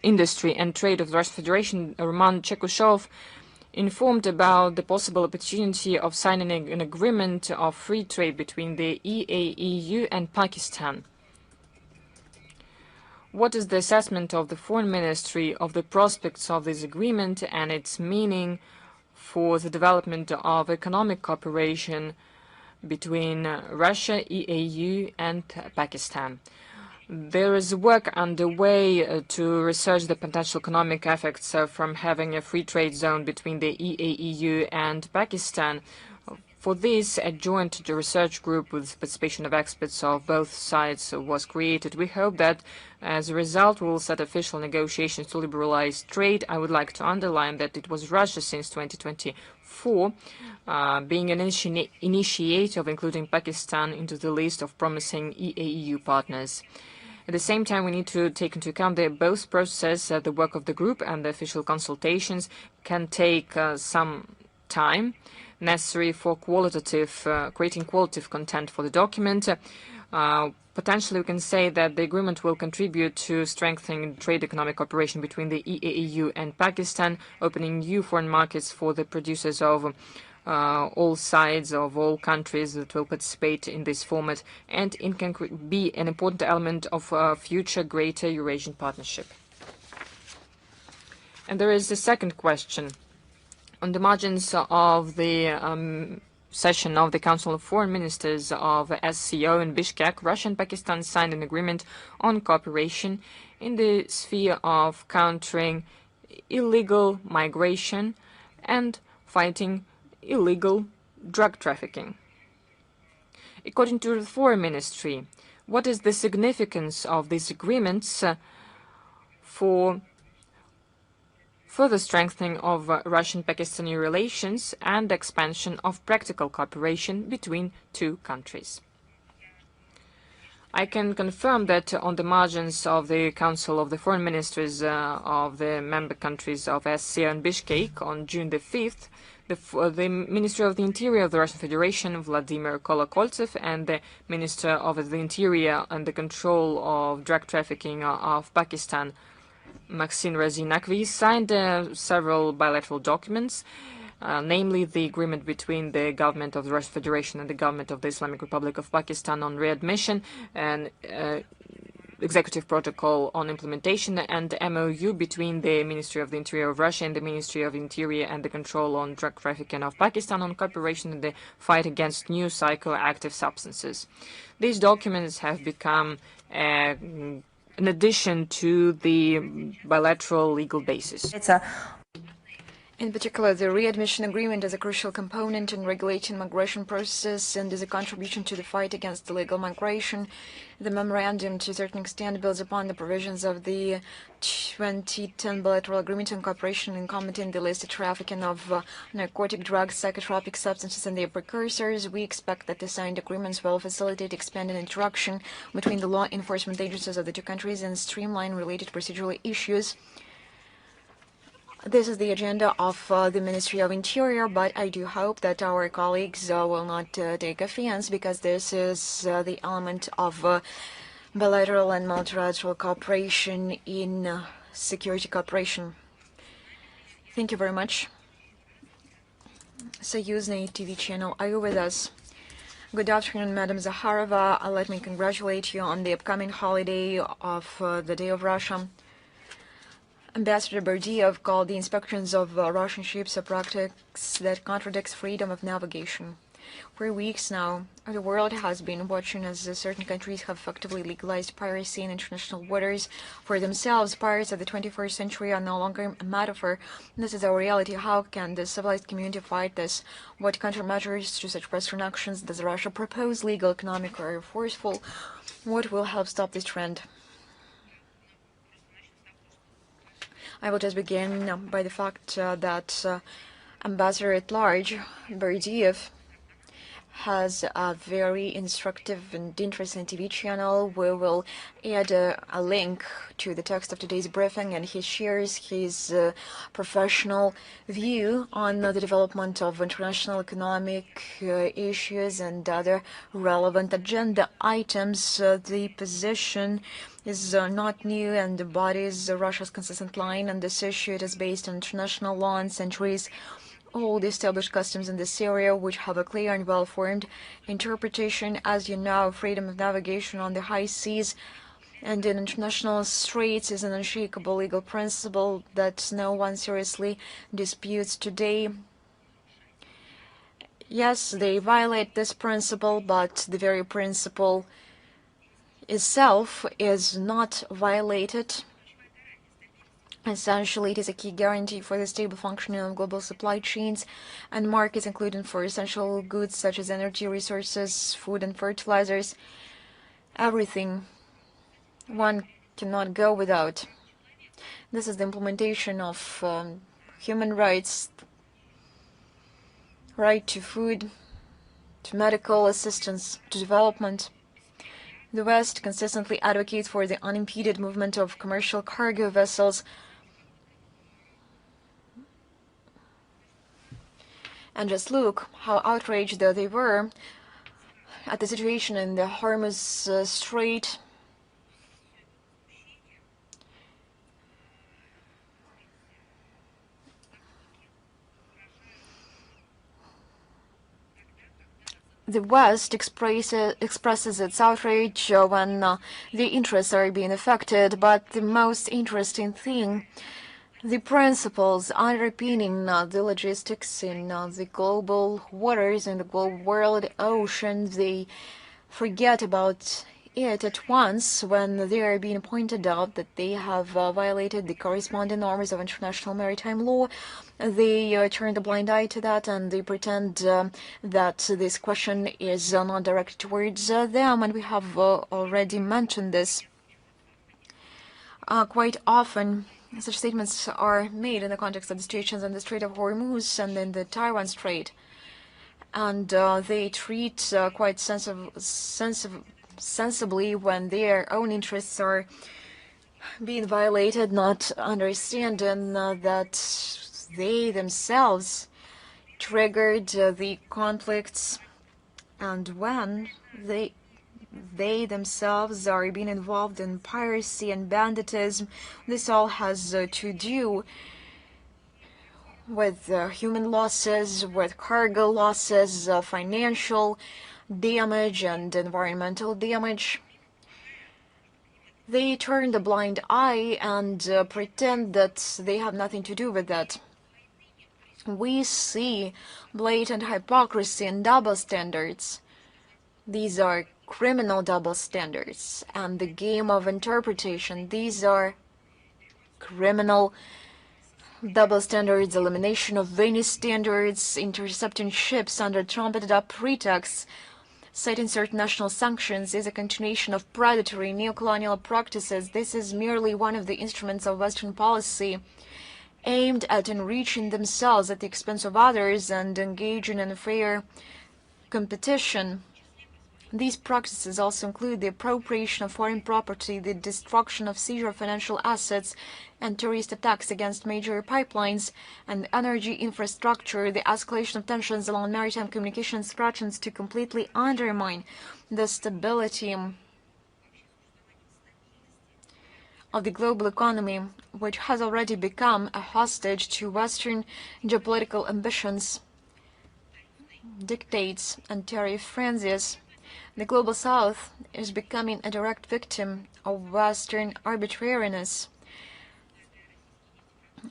Industry and Trade of the Russian Federation, Roman Chekushov, informed about the possible opportunity of signing an agreement of free trade between the EAEU and Pakistan. What is the assessment of the Foreign Ministry of the prospects of this agreement and its meaning for the development of economic cooperation between Russia, EAU, and Pakistan? There is work underway to research the potential economic effects from having a free trade zone between the EAEU and Pakistan. For this, a joint research group with participation of experts of both sides was created. We hope that as a result we will set official negotiations to liberalize trade. I would like to underline that it was Russia since 2024 being an initiator of including Pakistan into the list of promising EAEU partners. At the same time, we need to take into account that both processes, the work of the group and the official consultations, can take some time necessary for creating qualitative content for the document. Potentially, we can say that the agreement will contribute to strengthening trade economic cooperation between the EAEU and Pakistan, opening new foreign markets for the producers of all sides of all countries that will participate in this format, and it can be an important element of future greater Eurasian partnership. And there is a second question. On the margins of the session of the Council of Foreign Ministers of SCO in Bishkek, Russia and Pakistan signed an agreement on cooperation in the sphere of countering illegal migration and fighting illegal drug trafficking. According to the Foreign Ministry, what is the significance of these agreements for further strengthening of Russian-Pakistani relations and expansion of practical cooperation between two countries? I can confirm that on the margins of the Council of the Foreign Ministers of the member countries of SCO in Bishkek on June the 5th, the Minister of the Interior of the Russian Federation, Vladimir Kolokoltsev, and the Minister of the Interior and the Control of Drug Trafficking of Pakistan, Maxine Razi-Naqvi, signed several bilateral documents, namely the agreement between the government of the Russian Federation and the government of the Islamic Republic of Pakistan on readmission, and executive protocol on implementation and the MOU between the Ministry of the Interior of Russia and the Ministry of Interior and the Control on Drug Trafficking of Pakistan on cooperation in the fight against new psychoactive substances. These documents have become an addition to the bilateral legal basis. In particular, the readmission agreement is a crucial component in regulating migration process and is a contribution to the fight against illegal migration. The memorandum, to a certain extent, builds upon the provisions of the 2010 bilateral agreement on cooperation in combating the illicit trafficking of narcotic drugs, psychotropic substances, and their precursors. We expect that the signed agreements will facilitate expanded interaction between the law enforcement agencies of the two countries and streamline related procedural issues. This is the agenda of the Ministry of Interior, but I do hope that our colleagues will not take offense, because this is the element of bilateral and multilateral cooperation in security cooperation. Thank you very much. Soyuzny TV channel, are you with us? Good afternoon, Madam Zakharova. Let me congratulate you on the upcoming holiday of the Day of Russia. Ambassador Berdiev called the inspections of Russian ships a practice that contradicts freedom of navigation. For weeks now, the world has been watching as certain countries have effectively legalized piracy in international waters for themselves. Pirates of the 21st century are no longer a metaphor. This is our reality. How can the civilized community fight this? What countermeasures to such Western actions does Russia propose, legal, economic, or forceful? What will help stop this trend? I will just begin by the fact that Ambassador at Large, Berdiev, has a very instructive and interesting TV channel. We will add a link to the text of today's briefing, and he shares his professional view on the development of international economic issues and other relevant agenda items. The position is not new and embodies Russia's consistent line on this issue. It is based on international law and centuries old established customs in this area, which have a clear and well-formed interpretation. As you know, freedom of navigation on the high seas and in international straits is an unshakable legal principle that no one seriously disputes today. Yes, they violate this principle, but the very principle itself is not violated. Essentially, it is a key guarantee for the stable functioning of global supply chains and markets, including for essential goods such as energy, resources, food and fertilizers. Everything one cannot go without. This is the implementation of human rights, right to food, to medical assistance, to development. The West consistently advocates for the unimpeded movement of commercial cargo vessels. And just look how outraged they were at the situation in the Hormuz Strait. The West expresses its outrage when the interests are being affected, but the most interesting thing, the principles underpinning the logistics in the global waters and the global world ocean, they forget about it at once when they are being pointed out that they have violated the corresponding norms of international maritime law. They turn a blind eye to that, and they pretend that this question is not directed towards them, and we have already mentioned this quite often. Such statements are made in the context of the situations in the Strait of Hormuz and in the Taiwan Strait, and they treat quite sensibly when their own interests are being violated, not understanding that they themselves triggered the conflicts, and when they themselves are being involved in piracy and banditism. This all has to do with human losses, with cargo losses, financial damage and environmental damage. They turn a blind eye and pretend that they have nothing to do with that. We see blatant hypocrisy and double standards. These are criminal double standards, and the game of interpretation. These are criminal double standards, elimination of any standards, intercepting ships under trumpeted-up pretexts, citing certain national sanctions is a continuation of predatory neocolonial practices. This is merely one of the instruments of Western policy aimed at enriching themselves at the expense of others and engaging in fair competition. These practices also include the appropriation of foreign property, the destruction of seizure of financial assets, and terrorist attacks against major pipelines and energy infrastructure, the escalation of tensions along maritime communication threatens to completely undermine the stability of the global economy, which has already become a hostage to Western geopolitical ambitions, dictates, and tariff frenzies. The Global South is becoming a direct victim of Western arbitrariness,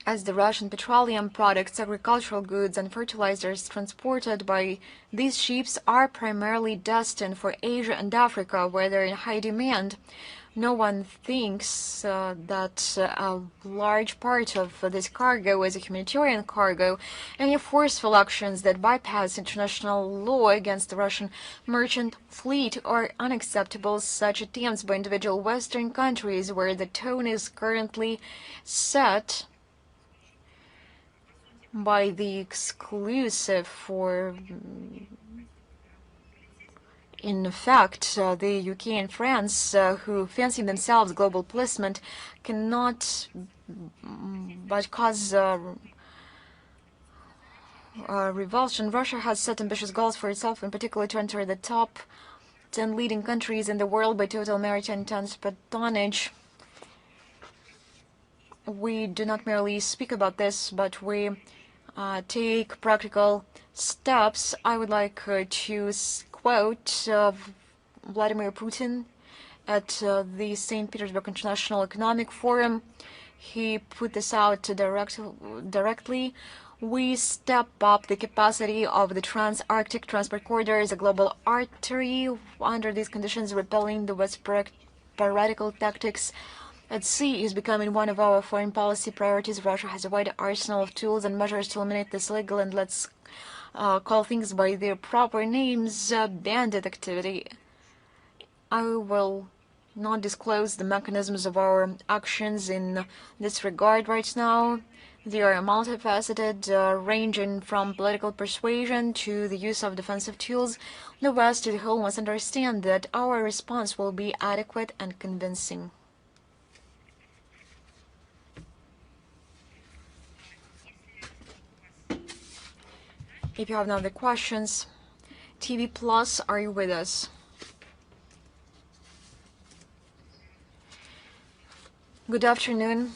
as the Russian petroleum products, agricultural goods, and fertilizers transported by these ships are primarily destined for Asia and Africa, where they're in high demand. No one thinks that a large part of this cargo is a humanitarian cargo. Any forceful actions that bypass international law against the Russian merchant fleet are unacceptable. Such attempts by individual Western countries, where the tone is currently set by the exclusive for, in fact, the UK and France, who fancy themselves global policemen, cannot but cause revulsion. Russia has set ambitious goals for itself, in particular to enter the top 10 leading countries in the world by total maritime transport tonnage. We do not merely speak about this, but we take practical steps. I would like to quote Vladimir Putin at the St. Petersburg International Economic Forum. He put this out directly. We step up the capacity of the trans-Arctic transport corridor as a global artery. Under these conditions, repelling the West's piratical tactics at sea is becoming one of our foreign policy priorities. Russia has a wide arsenal of tools and measures to eliminate this illegal, and let's call things by their proper names, bandit activity. I will not disclose the mechanisms of our actions in this regard right now. They are multifaceted, ranging from political persuasion to the use of defensive tools. The West as a whole must understand that our response will be adequate and convincing. If you have no other questions, TV Plus, are you with us? Good afternoon.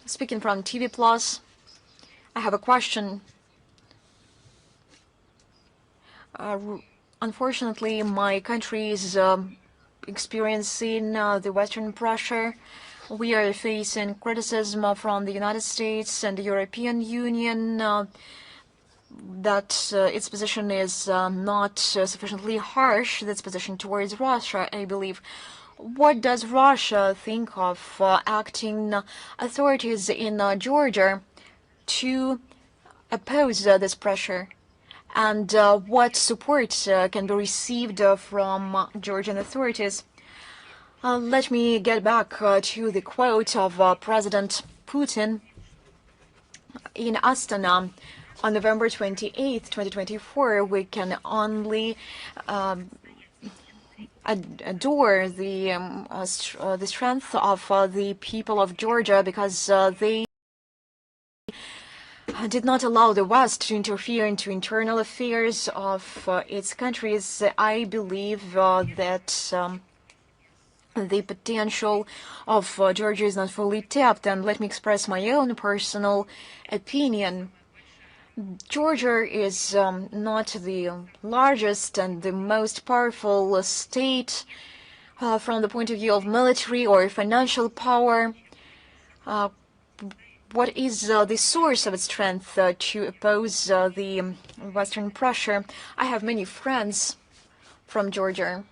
Speaking from TV Plus, I have a question. Unfortunately, my country is experiencing the Western pressure. We are facing criticism from the United States and the European Union that its position is not sufficiently harsh, its position towards Russia, I believe. What does Russia think of acting authorities in Georgia to oppose this pressure? And what support can be received from Georgian authorities? Let me get back to the quote of President Putin in Astana on November 28, 2024. We can only adore the strength of the people of Georgia, because they did not allow the West to interfere into internal affairs of its countries. I believe that the potential of Georgia is not fully tapped, and let me express my own personal opinion. Georgia is not the largest and the most powerful state from the point of view of military or financial power. What is the source of its strength to oppose the Western pressure? I have many friends from Georgia,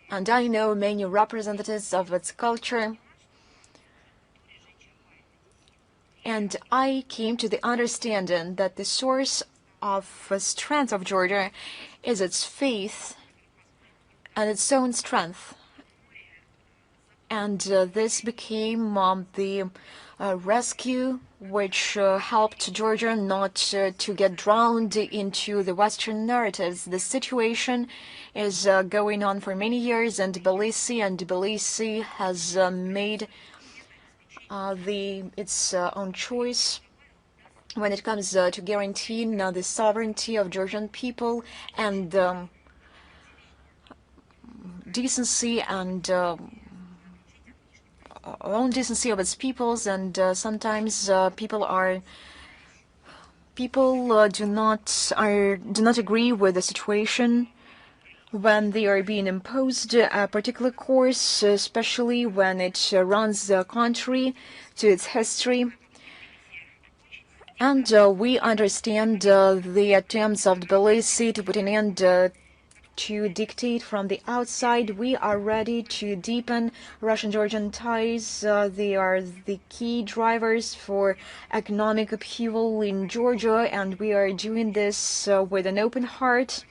and I know many representatives of its culture. And I came to the understanding that the source of strength of Georgia is its faith and its own strength. And this became the rescue which helped Georgia not to get drowned into the Western narratives. The situation is going on for many years, and Tbilisi has made its own choice when it comes to guaranteeing the sovereignty of Georgian people and decency and own decency of its peoples. And sometimes people do not agree with the situation when they are being imposed a particular course, especially when it runs the country to its history. And we understand the attempts of Tbilisi to put an end to dictate from the outside. We are ready to deepen Russian-Georgian ties. They are the key drivers for economic upheaval in Georgia, and we are doing this with an open heart.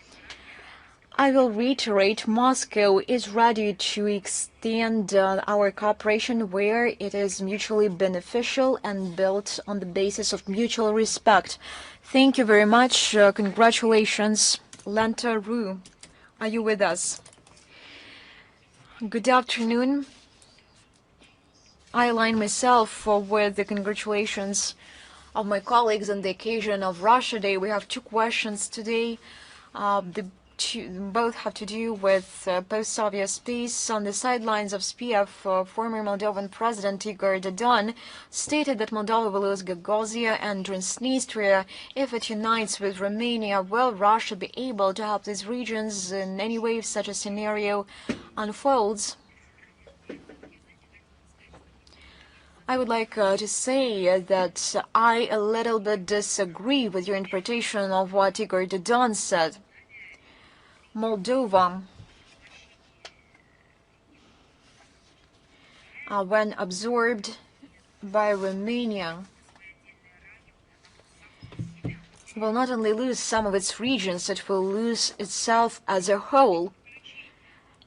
I will reiterate, Moscow is ready to extend our cooperation where it is mutually beneficial and built on the basis of mutual respect. Thank you very much. Congratulations. Lanta Ru, are you with us? Good afternoon. I align myself with the congratulations of my colleagues on the occasion of Russia Day. We have two questions today. Both have to do with post-Soviet space. On the sidelines of SPF, former Moldovan President Igor Dodon stated that Moldova will lose Gagauzia and Transnistria if it unites with Romania. Will Russia be able to help these regions in any way if such a scenario unfolds? I would like to say that I a little bit disagree with your interpretation of what Igor Dodon said. Moldova, when absorbed by Romania, will not only lose some of its regions, it will lose itself as a whole.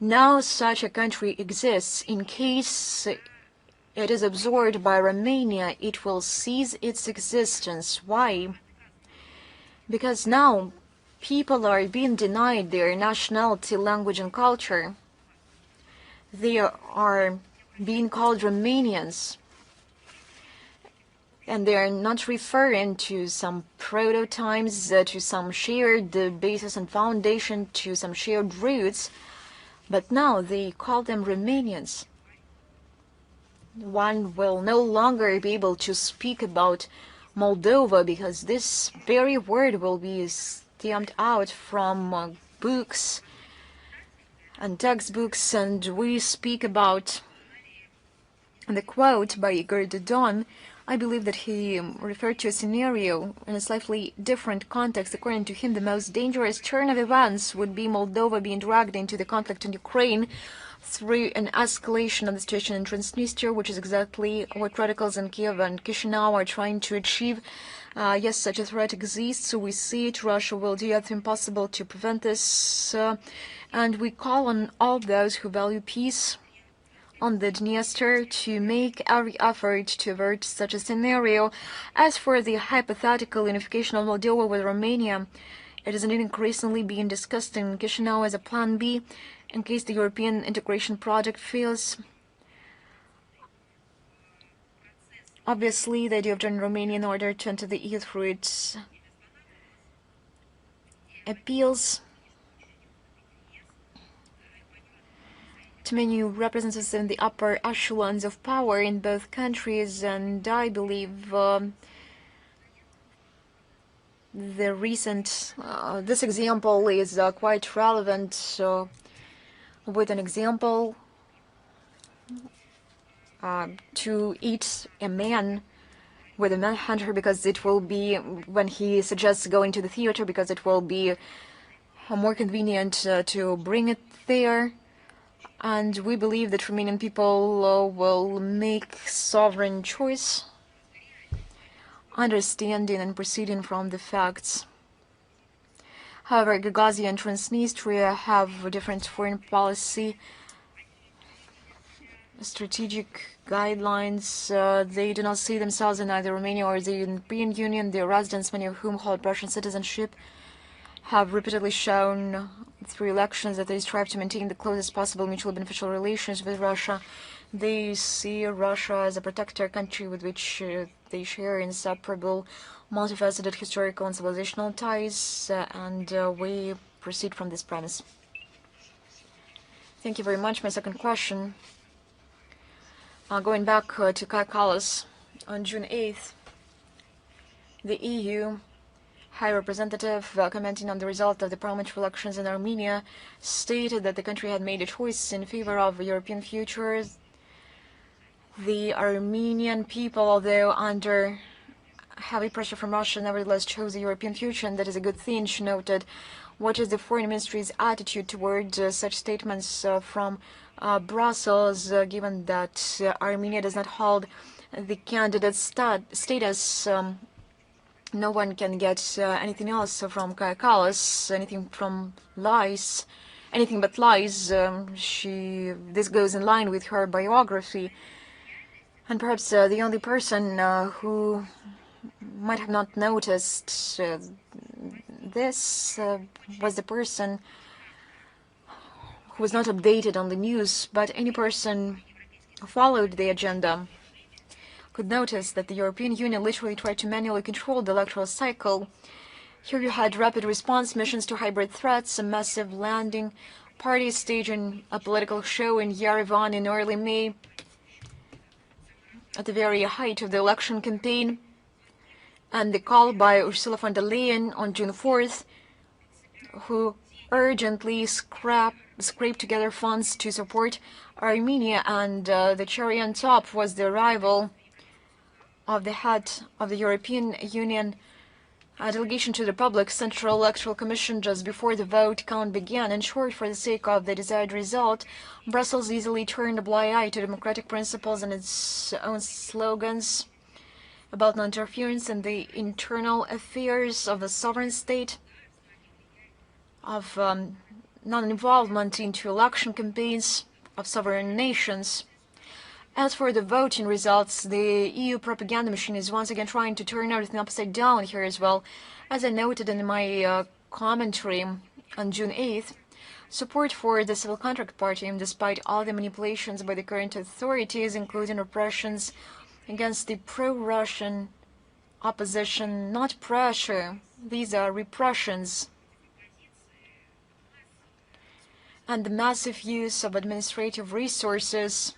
Now such a country exists. In case it is absorbed by Romania, it will cease its existence. Why? Because now people are being denied their nationality, language, and culture. They are being called Romanians. And they are not referring to some prototypes, to some shared basis and foundation, to some shared roots. But now they call them Romanians. One will no longer be able to speak about Moldova because this very word will be stamped out from books and textbooks, and we speak about the quote by Igor Dodon. I believe that he referred to a scenario in a slightly different context. According to him, the most dangerous turn of events would be Moldova being dragged into the conflict in Ukraine through an escalation of the situation in Transnistria, which is exactly what radicals in Kiev and Chisinau are trying to achieve. Yes, such a threat exists, so we see it. Russia will do everything possible to prevent this, and we call on all those who value peace on the Dniester to make every effort to avert such a scenario. As for the hypothetical unification of Moldova with Romania, it is indeed increasingly being discussed in Chisinau as a plan B in case the European integration project fails. Obviously, the idea of joining Romania in order to enter the EU through its appeals to many representatives in the upper echelons of power in both countries, and I believe the recent, this example is quite relevant with an example to eat a man with a manhunter, because it will be, when he suggests going to the theater, because it will be more convenient to bring it there. And we believe that Romanian people will make sovereign choice, understanding and proceeding from the facts. However, Gagauzia and Transnistria have a different foreign policy, strategic guidelines. They do not see themselves in either Romania or the European Union. Their residents, many of whom hold Russian citizenship, have repeatedly shown through elections that they strive to maintain the closest possible mutually beneficial relations with Russia. They see Russia as a protector country with which they share inseparable, multifaceted historical and civilizational ties, and we proceed from this premise. Thank you very much. My second question, going back to Kai Kallas, on June 8th, the EU High Representative, commenting on the result of the parliamentary elections in Armenia, stated that the country had made a choice in favor of a European future. The Armenian people, although under heavy pressure from Russia, nevertheless chose the European future, and that is a good thing, she noted. What is the Foreign Ministry's attitude toward such statements from Brussels, given that Armenia does not hold the candidate status? No one can get anything else from Kai Kallas, anything from lies, anything but lies. This goes in line with her biography. And perhaps the only person who might have not noticed this was the person who was not updated on the news, but any person who followed the agenda could notice that the European Union literally tried to manually control the electoral cycle. Here you had rapid response missions to hybrid threats, a massive landing, parties staging a political show in Yerevan in early May, at the very height of the election campaign, and the call by Ursula von der Leyen on June 4th, who urgently scraped together funds to support Armenia, and the cherry on top was the arrival of the head of the European Union delegation to the Republic Central Electoral Commission just before the vote count began. In short, for the sake of the desired result, Brussels easily turned a blind eye to democratic principles and its own slogans about non-interference in the internal affairs of the sovereign state, of non-involvement into election campaigns of sovereign nations. As for the voting results, the EU propaganda machine is once again trying to turn everything upside down here as well. As I noted in my commentary on June 8th, support for the Civil Contract Party, despite all the manipulations by the current authorities, including repressions against the pro-Russian opposition, not pressure, these are repressions, and the massive use of administrative resources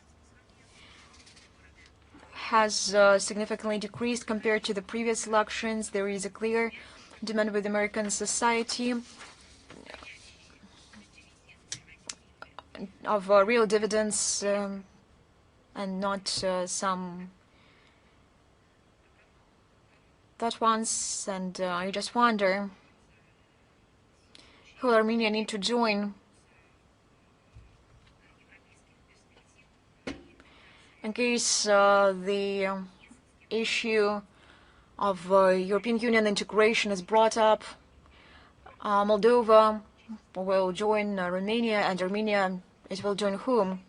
has significantly decreased compared to the previous elections. There is a clear demand with American society of real dividends and not some thought ones. And I just wonder, who will Armenia need to join in case the issue of European Union integration is brought up? Moldova will join Romania, and Armenia, it will join whom?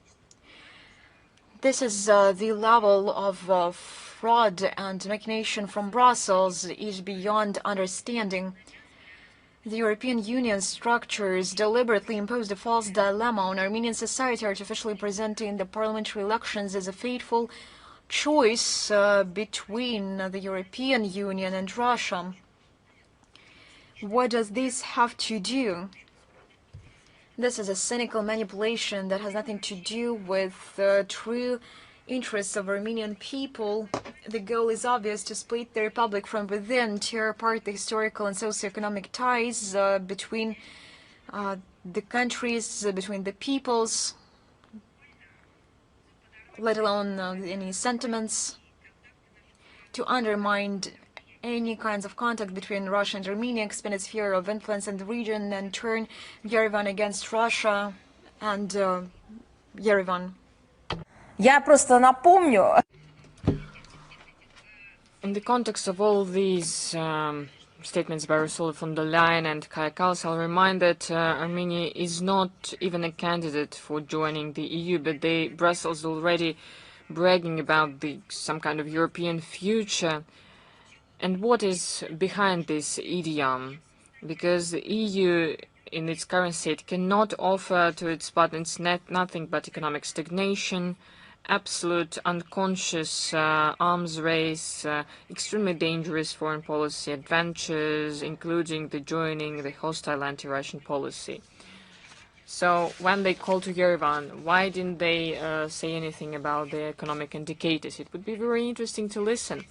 This is the level of fraud and machination from Brussels is beyond understanding. The European Union structures deliberately imposed a false dilemma on Armenian society, artificially presenting the parliamentary elections as a fateful choice between the European Union and Russia. What does this have to do? This is a cynical manipulation that has nothing to do with true interests of Armenian people. The goal is obvious: to split the republic from within, tear apart the historical and socioeconomic ties between the countries, between the peoples, let alone any sentiments, to undermine any kinds of contact between Russia and Armenia, expand its sphere of influence in the region, and turn Yerevan against Russia and Yerevan. Я просто напомню. In the context of all these statements by Ursula von der Leyen and Kaja Kallas, I'll remind that Armenia is not even a candidate for joining the EU, but Brussels already bragging about some kind of European future. And what is behind this idiom? Because the EU, in its current state, cannot offer to its partners nothing but economic stagnation, absolute unconscious arms race, extremely dangerous foreign policy adventures, including the joining the hostile anti-Russian policy. So when they called to Yerevan, why didn't they say anything about the economic indicators? It would be very interesting to listen.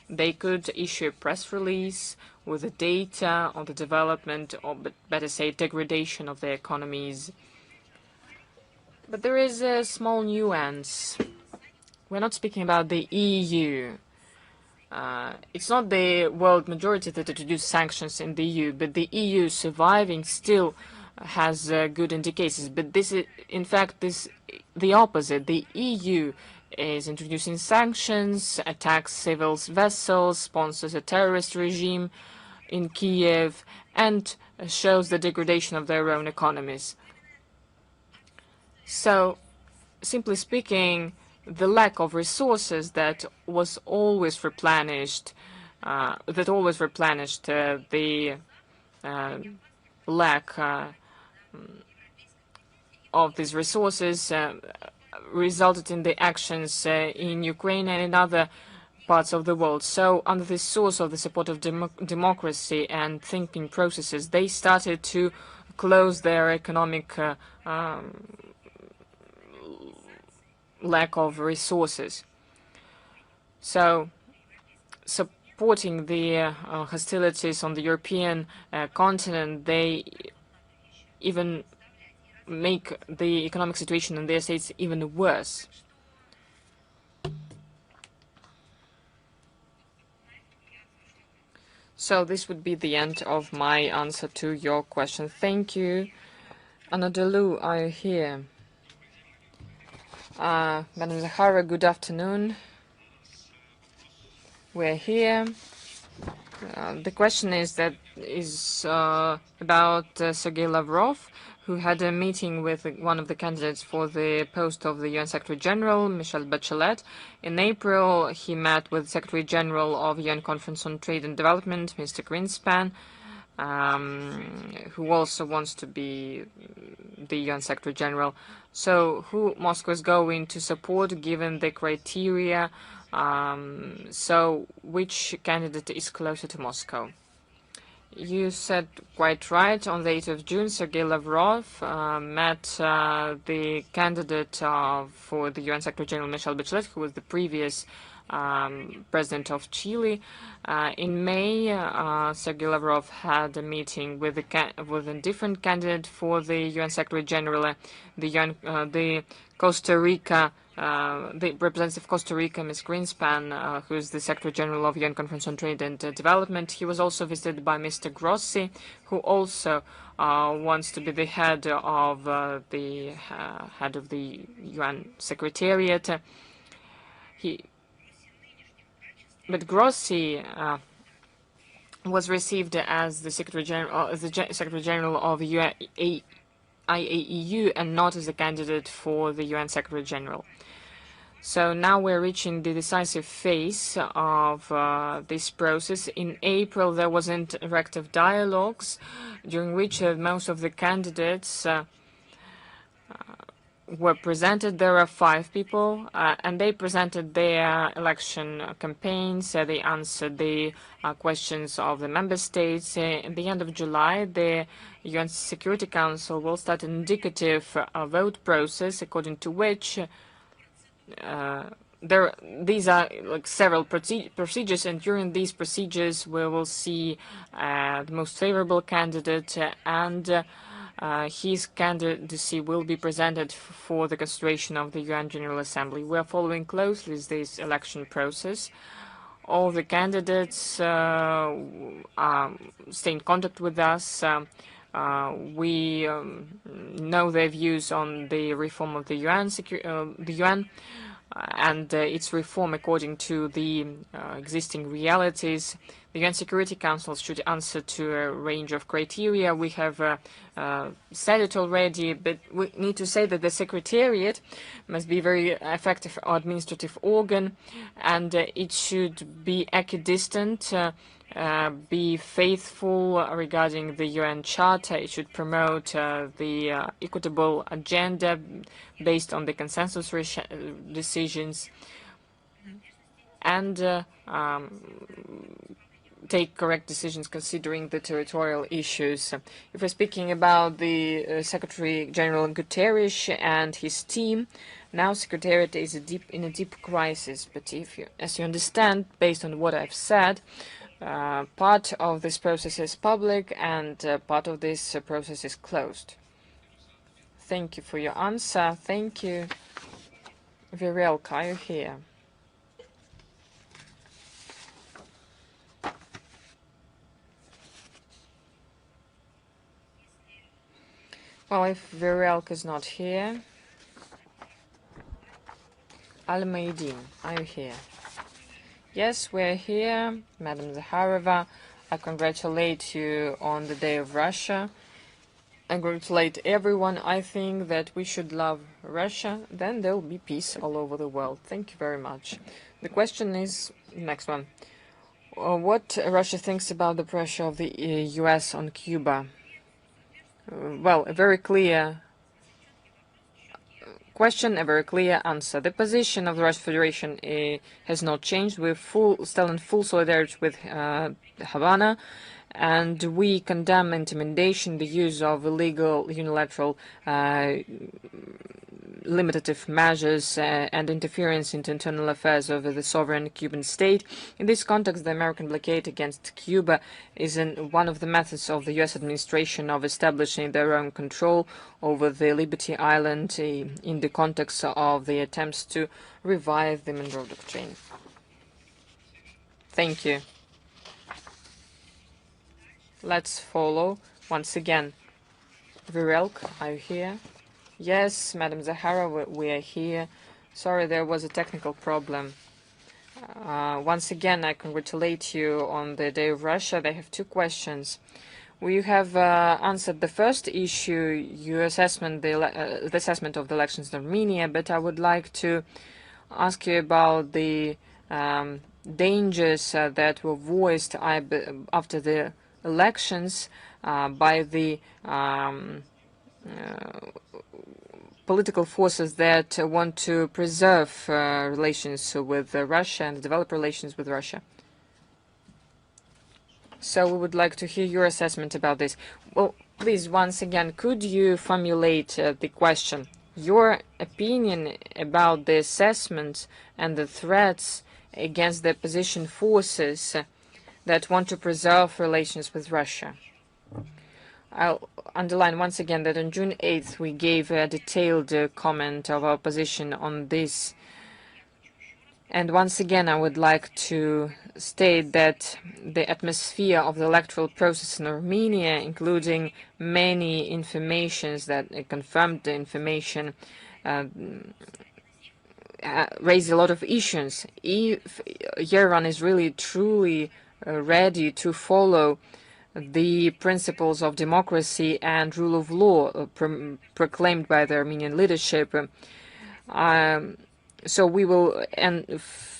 They could issue a press release with the data on the development, or better say degradation of their economies. But there is a small nuance. We're not speaking about the EU. It's not the world majority that introduced sanctions in the EU, but the EU surviving still has good indicators. But this is, in fact, the opposite. The EU is introducing sanctions, attacks civil vessels, sponsors a terrorist regime in Kiev, and shows the degradation of their own economies. So, simply speaking, the lack of resources that was always replenished, the lack of these resources resulted in the actions in Ukraine and in other parts of the world. So under the source of the support of democracy and thinking processes, they started to close their economic lack of resources. So supporting the hostilities on the European continent, they even make the economic situation in their states even worse. So this would be the end of my answer to your question. Thank you. Anadolu, are you here? Madam Zakharova, good afternoon. We're here. The question is about Sergei Lavrov, who had a meeting with one of the candidates for the post of the UN Secretary General, Michelle Bachelet. In April, he met with Secretary General of UN Conference on Trade and Development, Mr. Greenspan, who also wants to be the UN Secretary General. So who Moscow is going to support given the criteria? So which candidate is closer to Moscow? You said quite right. On the 8th of June, Sergei Lavrov met the candidate for the UN Secretary General, Michelle Bachelet, who was the previous president of Chile. In May, Sergei Lavrov had a meeting with a different candidate for the UN Secretary General, the Costa Rica. The representative of Costa Rica, Ms. Greenspan, who is the Secretary General of UN Conference on Trade and Development. He was also visited by Mr. Grossi, who also wants to be the head of the UN Secretariat. But Grossi was received as the Secretary General of IAEU and not as a candidate for the UN Secretary General. So now we're reaching the decisive phase of this process. In April, there was interactive dialogues during which most of the candidates were presented. There are 5 people, and they presented their election campaigns. They answered the questions of the member states. At the end of July, the UN Security Council will start an indicative vote process, according to which these are like several procedures, and during these procedures we will see the most favorable candidate, and his candidacy will be presented for the consideration of the UN General Assembly. We are following closely this election process. All the candidates stay in contact with us. We know their views on the reform of the UN, and its reform according to the existing realities. The UN Security Council should answer to a range of criteria. We have said it already, but we need to say that the Secretariat must be a very effective administrative organ, and it should be equidistant, be faithful regarding the UN Charter. It should promote the equitable agenda based on the consensus decisions, and take correct decisions considering the territorial issues. If we're speaking about the Secretary General Guterres and his team, now Secretariat is in a deep crisis. But as you understand, based on what I've said, part of this process is public and part of this process is closed. Thank you for your answer. Thank you. Virelka, are you here? Well, if Virelka is not here, Al-Maidin, are you here? Yes, we're here, Madam Zakharova. I congratulate you on the Day of Russia. I congratulate everyone. I think that we should love Russia, then there will be peace all over the world. Thank you very much. The question is, next one. What Russia thinks about the pressure of the US on Cuba? Well, a very clear question, a very clear answer. The position of the Russian Federation has not changed. We're still in full solidarity with Havana, and we condemn intimidation, the use of illegal unilateral limitative measures and interference into internal affairs of the sovereign Cuban state. In this context, the American blockade against Cuba is one of the methods of the U.S. administration of establishing their own control over the Liberty Island in the context of the attempts to revive the Monroe Doctrine. Thank you. Let's follow once again. Virelk, are you here? Yes, Madam Zakharova, we are here. Sorry, there was a technical problem. Once again, I congratulate you on the Day of Russia. I have two questions. We have answered the first issue, your assessment, the assessment of the elections in Armenia, but I would like to ask you about the dangers that were voiced after the elections by the political forces that want to preserve relations with Russia and develop relations with Russia. So we would like to hear your assessment about this. Well, please, once again, could you formulate the question, your opinion about the assessment and the threats against the opposition forces that want to preserve relations with Russia? I'll underline once again that on June 8th we gave a detailed comment of our position on this. And once again I would like to state that the atmosphere of the electoral process in Armenia, including many informations that confirmed the information, raised a lot of issues. If Yerevan is really truly ready to follow the principles of democracy and rule of law proclaimed by the Armenian leadership. So we will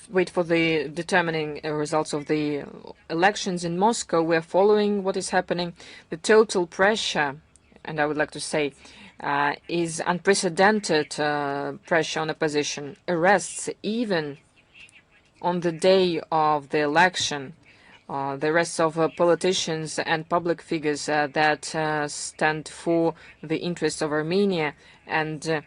wait for the determining results of the elections in Moscow. We are following what is happening. The total pressure, and I would like to say, is unprecedented pressure on opposition. Arrests even on the day of the election. The arrests of politicians and public figures that stand for the interests of Armenia, and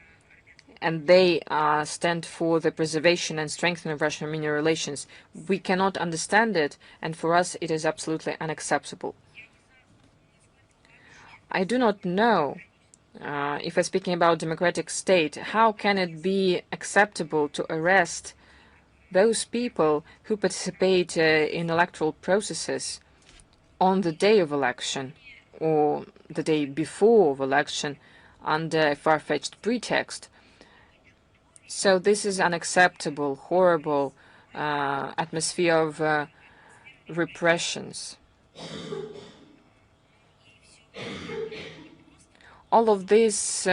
and they stand for the preservation and strengthening of Russian-Armenian relations. We cannot understand it, and for us it is absolutely unacceptable. I do not know, if we're speaking about democratic state, how can it be acceptable to arrest those people who participate in electoral processes on the day of election or the day before of election under a far-fetched pretext. So this is unacceptable, horrible atmosphere of repressions. All of this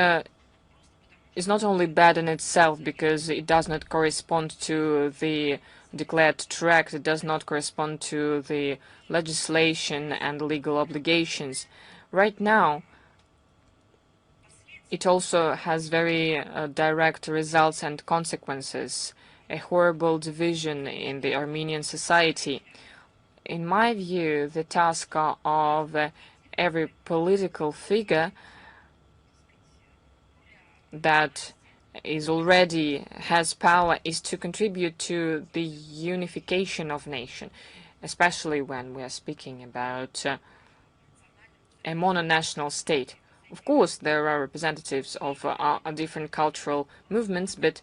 is not only bad in itself because it does not correspond to the declared track, it does not correspond to the legislation and legal obligations. Right now, it also has very direct results and consequences, a horrible division in the Armenian society. In my view, the task of every political figure that already has power is to contribute to the unification of nation, especially when we are speaking about a mononational state. Of course, there are representatives of different cultural movements, but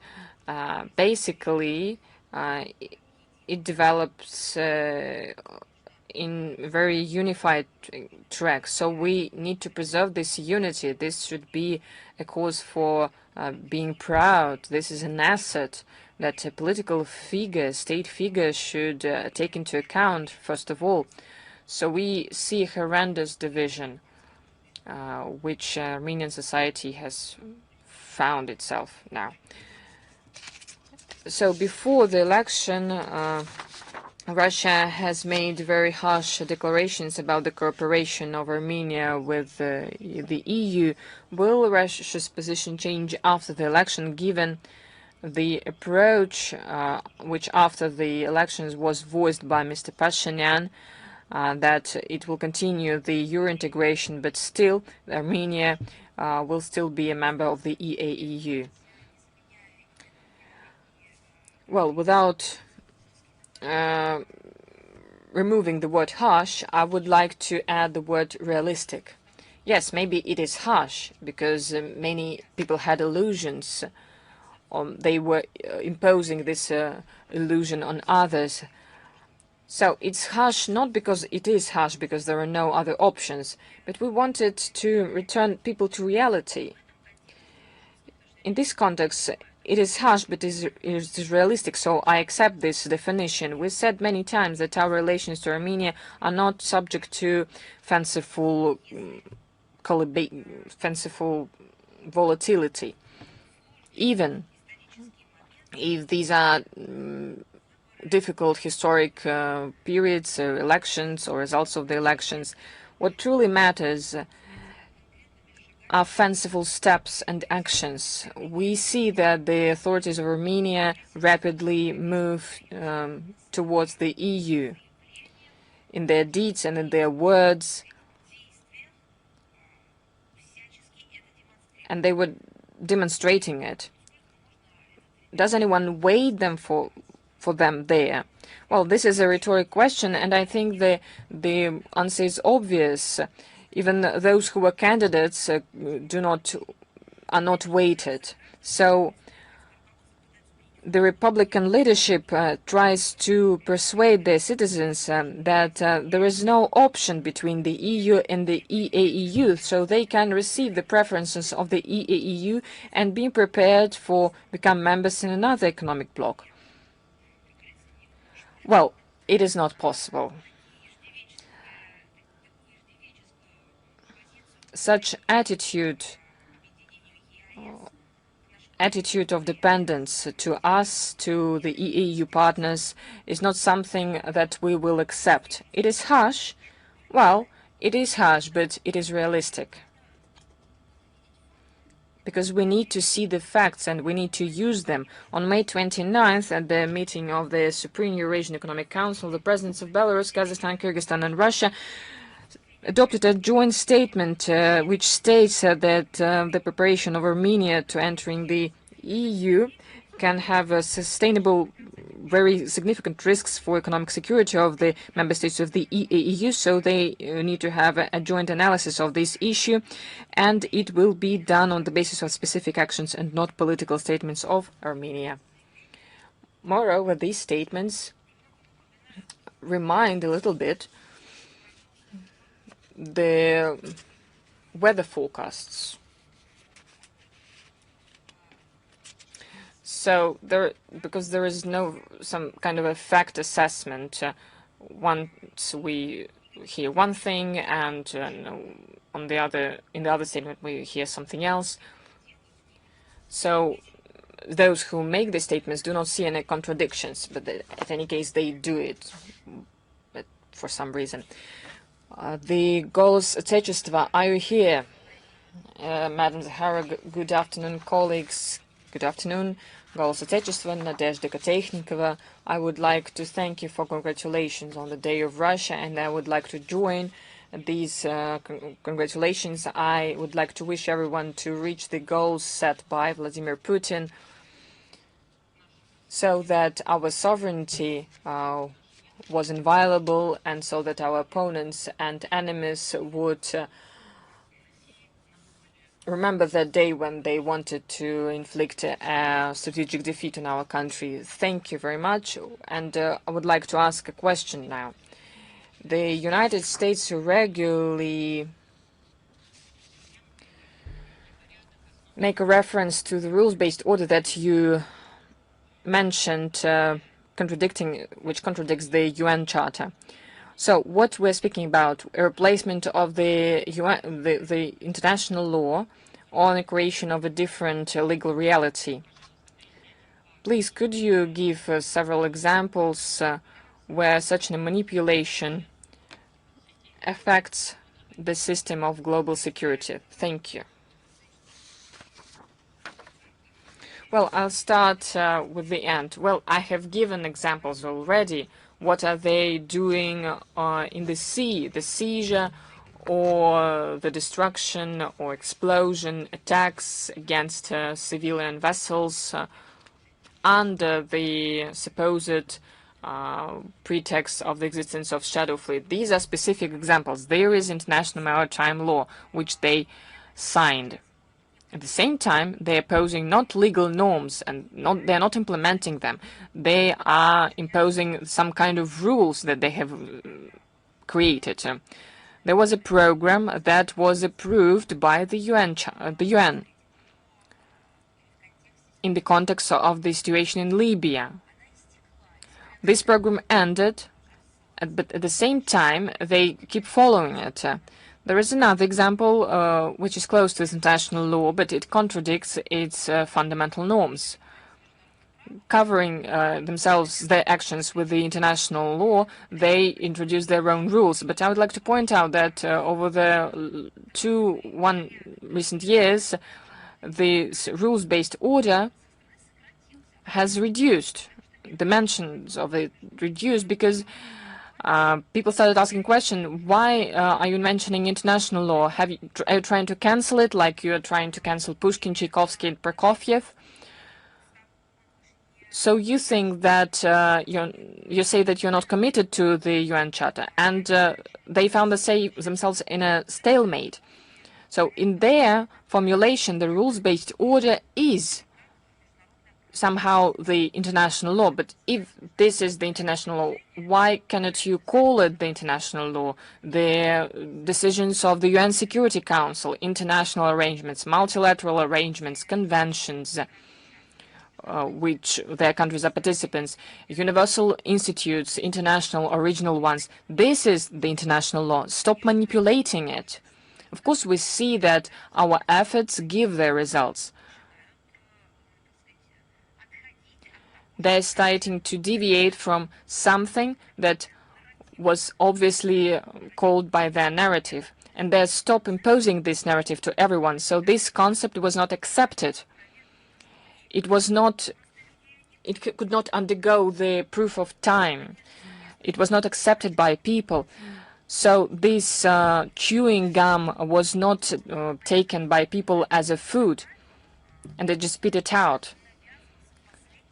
basically it develops in very unified track. So we need to preserve this unity. This should be a cause for being proud. This is an asset that a political figure, state figure, should take into account, first of all. So we see a horrendous division which Armenian society has found itself now. So before the election, Russia has made very harsh declarations about the cooperation of Armenia with the EU. Will Russia's position change after the election, given the approach which after the elections was voiced by Mr. Pashinyan, that it will continue the Euro integration, but still Armenia will still be a member of the EAEU? Well, without removing the word harsh, I would like to add the word realistic. Yes, maybe it is harsh because many people had illusions. They were imposing this illusion on others. So it's harsh not because it is harsh, because there are no other options, but we wanted to return people to reality. In this context, it is harsh, but it is realistic, so I accept this definition. We said many times that our relations to Armenia are not subject to fanciful volatility. Even if these are difficult historic periods, elections, or results of the elections, what truly matters are fanciful steps and actions. We see that the authorities of Armenia rapidly move towards the EU in their deeds and in their words, and they were demonstrating it. Does anyone wait them for them there? Well, this is a rhetoric question, and I think the answer is obvious. Even those who were candidates are not weighted. So the Republican leadership tries to persuade their citizens that there is no option between the EU and the EAEU, so they can receive the preferences of the EAEU and be prepared for become members in another economic bloc. Well, it is not possible. Such attitude of dependence to us, to the EAU partners, is not something that we will accept. It is harsh. Well, it is harsh, but it is realistic. Because we need to see the facts and we need to use them. On May 29th, at the meeting of the Supreme Eurasian Economic Council, the presidents of Belarus, Kazakhstan, Kyrgyzstan, and Russia adopted a joint statement which states that the preparation of Armenia to entering the EU can have a sustainable, very significant risks for economic security of the member states of the EU, so they need to have a joint analysis of this issue, and it will be done on the basis of specific actions and not political statements of Armenia. Moreover, these statements remind a little bit the weather forecasts. So because there is some kind of a fact assessment, once we hear one thing and in the other statement we hear something else. So those who make the statements do not see any contradictions, but in any case they do it, but for some reason. The Голос Отечества, are you here? Madam Zakharova, good afternoon, colleagues. Good afternoon. Голос Отечества, Nadezhda Kotechnikova. I would like to thank you for congratulations on the Day of Russia, and I would like to join these congratulations. I would like to wish everyone to reach the goals set by Vladimir Putin so that our sovereignty was inviolable and so that our opponents and enemies would remember that day when they wanted to inflict a strategic defeat on our country. Thank you very much. And I would like to ask a question now. The United States regularly make a reference to the rules-based order that you mentioned, which contradicts the UN Charter. So what we're speaking about, a replacement of the international law on the creation of a different legal reality. Please, could you give several examples where such a manipulation affects the system of global security? Thank you. Well, I'll start with the end. Well, I have given examples already. What are they doing in the sea, the seizure or the destruction or explosion, attacks against civilian vessels under the supposed pretext of the existence of shadow fleet? These are specific examples. There is international maritime law, which they signed. At the same time, they're opposing not legal norms and they're not implementing them. They are imposing some kind of rules that they have created. There was a program that was approved by the UN in the context of the situation in Libya. This program ended, but at the same time, they keep following it. There is another example which is close to international law, but it contradicts its fundamental norms. Covering themselves, their actions with the international law, they introduce their own rules. But I would like to point out that over the recent years, the rules-based order has reduced. Dimensions of it reduced because people started asking questions, why are you mentioning international law? Are you trying to cancel it like you are trying to cancel Pushkin, Tchaikovsky, and Prokofiev? So you think that you say that you're not committed to the UN Charter, and they found themselves in a stalemate. So in their formulation, the rules-based order is somehow the international law. But if this is the international law, why cannot you call it the international law? The decisions of the UN Security Council, international arrangements, multilateral arrangements, conventions, which their countries are participants, universal institutes, international, original ones. This is the international law. Stop manipulating it. Of course, we see that our efforts give their results. They're starting to deviate from something that was obviously called by their narrative, and they stop imposing this narrative to everyone. So this concept was not accepted. It could not undergo the proof of time. It was not accepted by people. So this chewing gum was not taken by people as a food, and they just spit it out.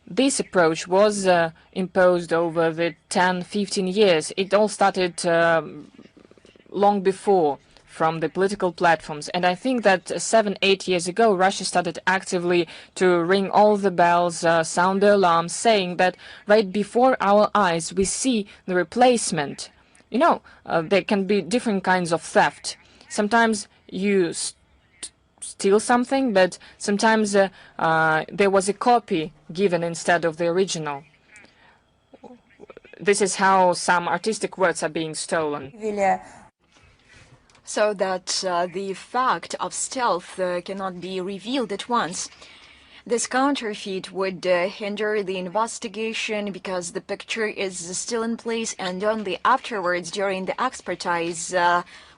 this approach was imposed over the 10-15 years. It all started long before from the political platforms. And I think that 7-8 years ago, Russia started actively to ring all the bells, sound the alarms, saying that right before our eyes we see the replacement. You know, there can be different kinds of theft. Sometimes you steal something, but sometimes there was a copy given instead of the original. This is how some artistic works are being stolen. So that the fact of stealth cannot be revealed at once. This counterfeit would hinder the investigation because the picture is still in place, and only afterwards, during the expertise,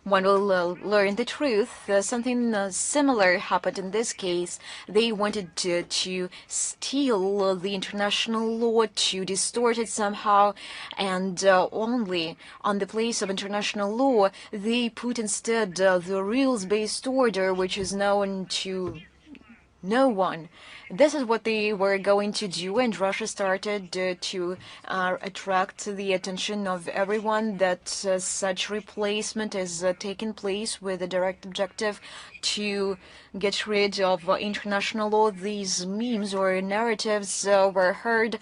one will learn the truth. Something similar happened in this case. They wanted to steal the international law, to distort it somehow, and only on the place of international law, they put instead the rules-based order, which is known to no one. This is what they were going to do, and Russia started to attract the attention of everyone that such replacement is taking place with a direct objective to get rid of international law. These memes or narratives were heard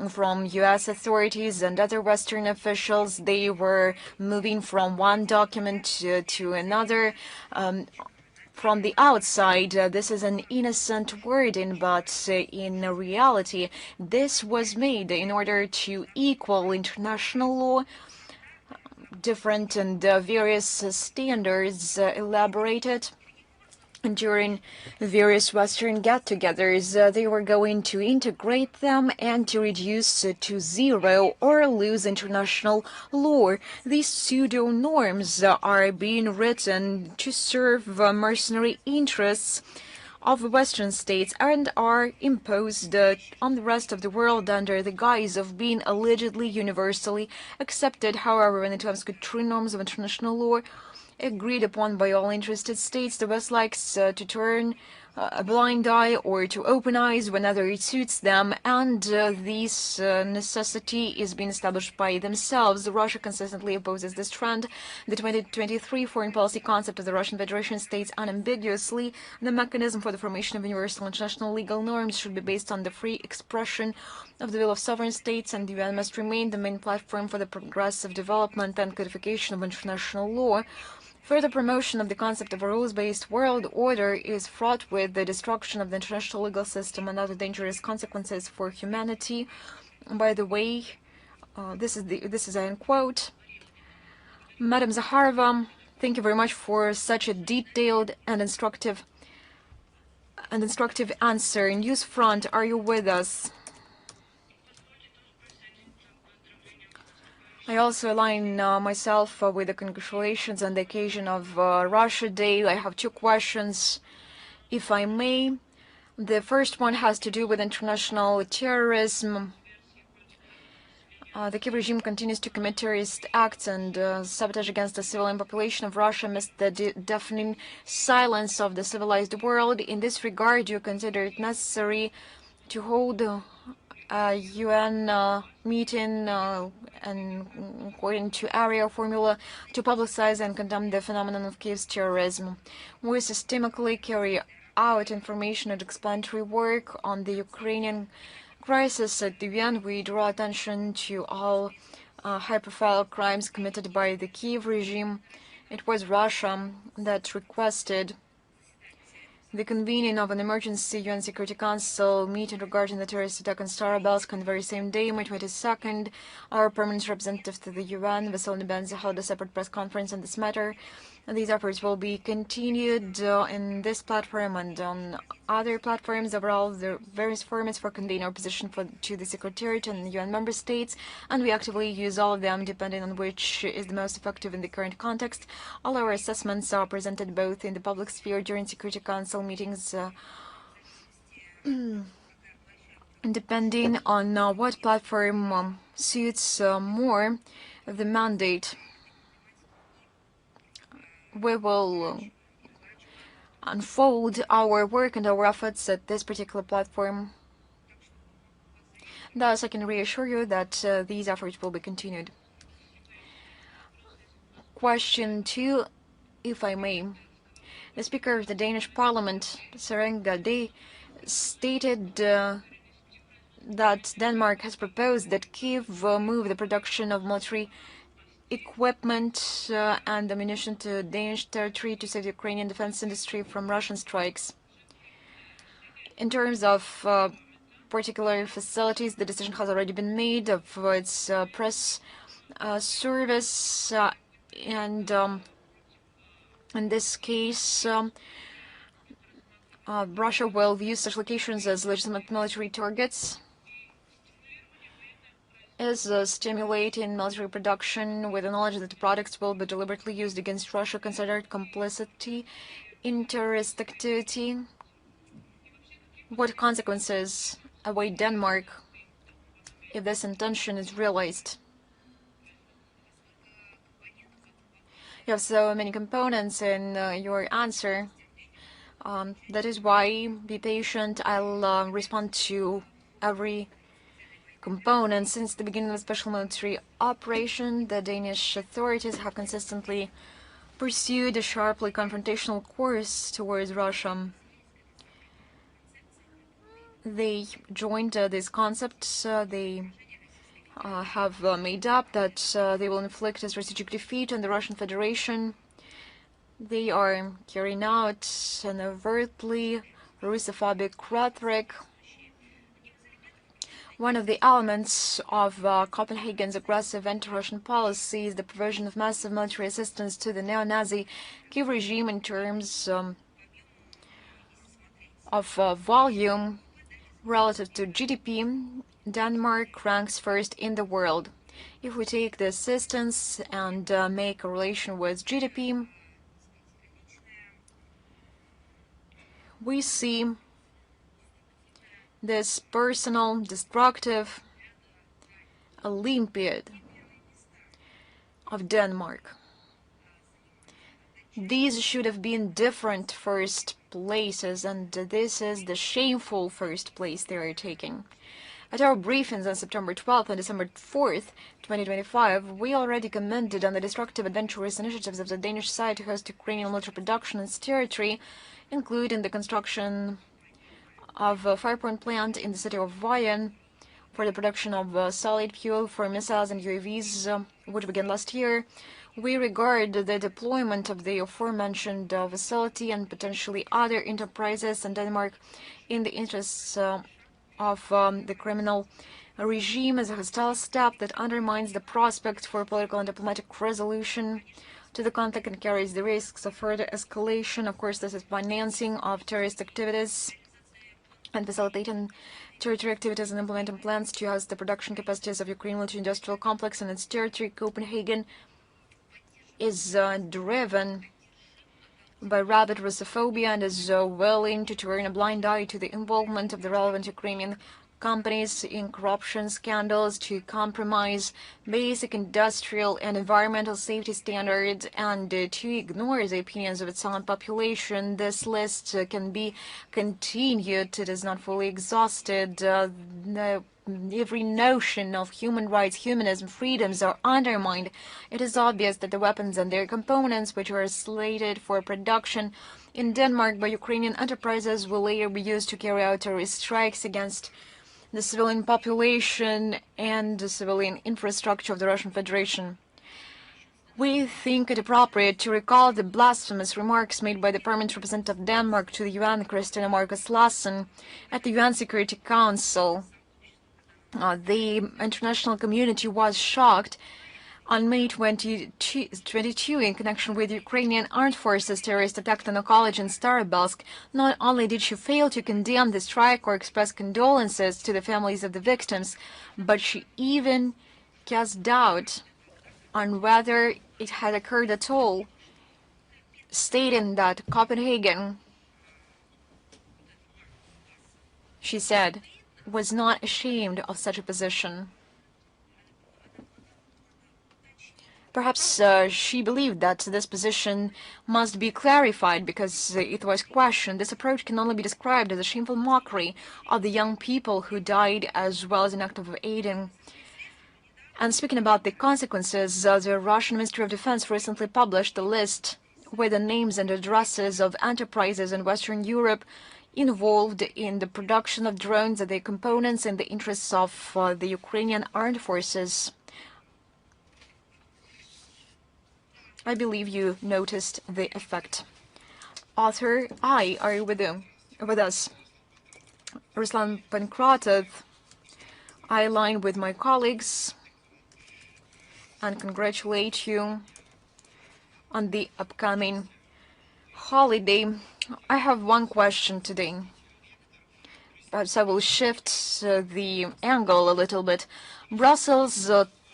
from U.S. authorities and other Western officials. They were moving from one document to another. From the outside, this is an innocent wording, but in reality, this was made in order to equal international law. Different and various standards elaborated during various Western get-togethers. They were going to integrate them and to reduce to zero or lose international law. These pseudo-norms are being written to serve mercenary interests of Western states and are imposed on the rest of the world under the guise of being allegedly universally accepted. However, when it comes to true norms of international law, agreed upon by all interested states, the West likes to turn a blind eye or to open eyes whenever it suits them, and this necessity is being established by themselves. Russia consistently opposes this trend. The 2023 foreign policy concept of the Russian Federation states unambiguously the mechanism for the formation of universal international legal norms should be based on the free expression of the will of sovereign states, and the UN must remain the main platform for the progressive development and codification of international law. Further promotion of the concept of a rules-based world order is fraught with the destruction of the international legal system and other dangerous consequences for humanity. By the way, this is an quote. Madam Zakharova, thank you very much for such a detailed and instructive answer. News Front, are you with us? I also align myself with the congratulations on the occasion of Russia Day. I have two questions, if I may. The first one has to do with international terrorism. The Kiev regime continues to commit terrorist acts and sabotage against the civilian population of Russia amidst the deafening silence of the civilized world. In this regard, do you consider it necessary to hold a UN meeting and according to area formula to publicize and condemn the phenomenon of Kiev's terrorism? We systemically carry out information and explanatory work on the Ukrainian crisis at the UN. We draw attention to all high-profile crimes committed by the Kiev regime. It was Russia that requested the convening of an emergency UN Security Council meeting regarding the terrorist attack on Starobelsk on the very same day, May 22nd. Our permanent representative to the UN, Vasily Nebenzy, held a separate press conference on this matter. And these efforts will be continued in this platform and on other platforms. Overall, the various formats for conveying our position to the Secretariat and the UN member states, and we actively use all of them depending on which is the most effective in the current context. All our assessments are presented both in the public sphere during Security Council meetings, depending on what platform suits more the mandate. We will unfold our work and our efforts at this particular platform. Thus, I can reassure you that these efforts will be continued. Question 2, if I may. The Speaker of the Danish Parliament, Søren Gade, stated that Denmark has proposed that Kyiv move the production of military equipment and ammunition to Danish territory to save the Ukrainian defense industry from Russian strikes. In terms of particular facilities, the decision has already been made of its press service, and in this case, Russia will view such locations as legitimate military targets, is stimulating military production with the knowledge that the products will be deliberately used against Russia, considered complicity in terrorist activity. What consequences await Denmark if this intention is realized? You have so many components in your answer. That is why, be patient. I'll respond to every component. Since the beginning of the special military operation, the Danish authorities have consistently pursued a sharply confrontational course towards Russia. They joined this concept. They have made up that they will inflict a strategic defeat on the Russian Federation. They are carrying out an overtly Russophobic rhetoric. One of the elements of Copenhagen's aggressive anti-Russian policy is the provision of massive military assistance to the neo-Nazi Kyiv regime in terms of volume. Relative to GDP, Denmark ranks first in the world. If we take the assistance and make a relation with GDP, we see this personal, destructive Olympiad of Denmark. These should have been different first places, and this is the shameful first place they are taking. At our briefings on September 12th and December 4th, 2025, we already commented on the destructive adventurous initiatives of the Danish side to host Ukrainian military production in its territory, including the construction of a firepoint plant in the city of Vayan for the production of solid fuel for missiles and UAVs, which began last year. We regard the deployment of the aforementioned facility and potentially other enterprises in Denmark in the interests of the criminal regime as a hostile step that undermines the prospect for political and diplomatic resolution to the conflict and carries the risks of further escalation. Of course, this is financing of terrorist activities and facilitating territory activities and implementing plans to house the production capacities of Ukraine military-industrial complex and its territory. Copenhagen is driven by rabid Russophobia and is willing to turn a blind eye to the involvement of the relevant Ukrainian companies in corruption scandals, to compromise basic industrial and environmental safety standards, and to ignore the opinions of its own population. This list can be continued. It is not fully exhausted. Every notion of human rights, humanism, freedoms are undermined. It is obvious that the weapons and their components, which are slated for production in Denmark by Ukrainian enterprises, will later be used to carry out terrorist strikes against the civilian population and the civilian infrastructure of the Russian Federation. We think it appropriate to recall the blasphemous remarks made by the Permanent Representative of Denmark to the UN, Christina Marcus Lassen, at the UN Security Council. The international community was shocked on May 22 in connection with Ukrainian armed forces terrorist attack on a college in Starobelsk. Not only did she fail to condemn the strike or express condolences to the families of the victims, but she even cast doubt on whether it had occurred at all, stating that Copenhagen, she said, was not ashamed of such a position. Perhaps she believed that this position must be clarified because it was questioned. This approach can only be described as a shameful mockery of the young people who died, as well as an act of aiding. And speaking about the consequences, the Russian Ministry of Defense recently published a list with the names and addresses of enterprises in Western Europe involved in the production of drones and their components in the interests of the Ukrainian armed forces. I believe you noticed the effect. Author, are you with us? Ruslan Pankratov. I align with my colleagues and congratulate you on the upcoming holiday. I have one question today. Perhaps I will shift the angle a little bit. Brussels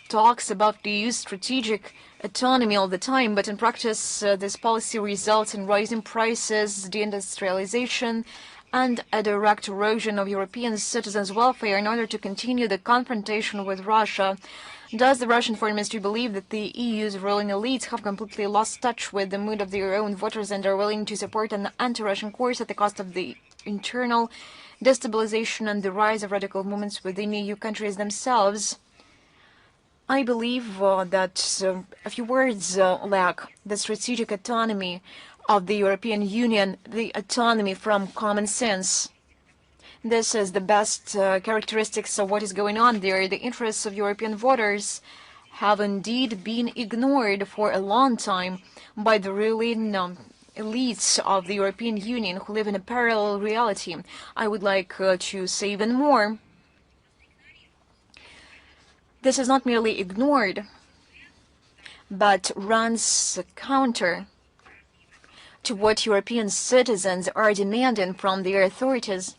talks about the EU's strategic autonomy all the time, but in practice this policy results in rising prices, deindustrialization, and a direct erosion of European citizens' welfare in order to continue the confrontation with Russia. Does the Russian Foreign Ministry believe that the EU's ruling elites have completely lost touch with the mood of their own voters and are willing to support an anti-Russian course at the cost of the internal destabilization and the rise of radical movements within EU countries themselves? I believe that a few words lack: the strategic autonomy of the European Union, the autonomy from common sense. This is the best characteristics of what is going on there. The interests of European voters have indeed been ignored for a long time by the ruling elites of the European Union who live in a parallel reality. I would like to say even more. This is not merely ignored, but runs counter to what European citizens are demanding from their authorities,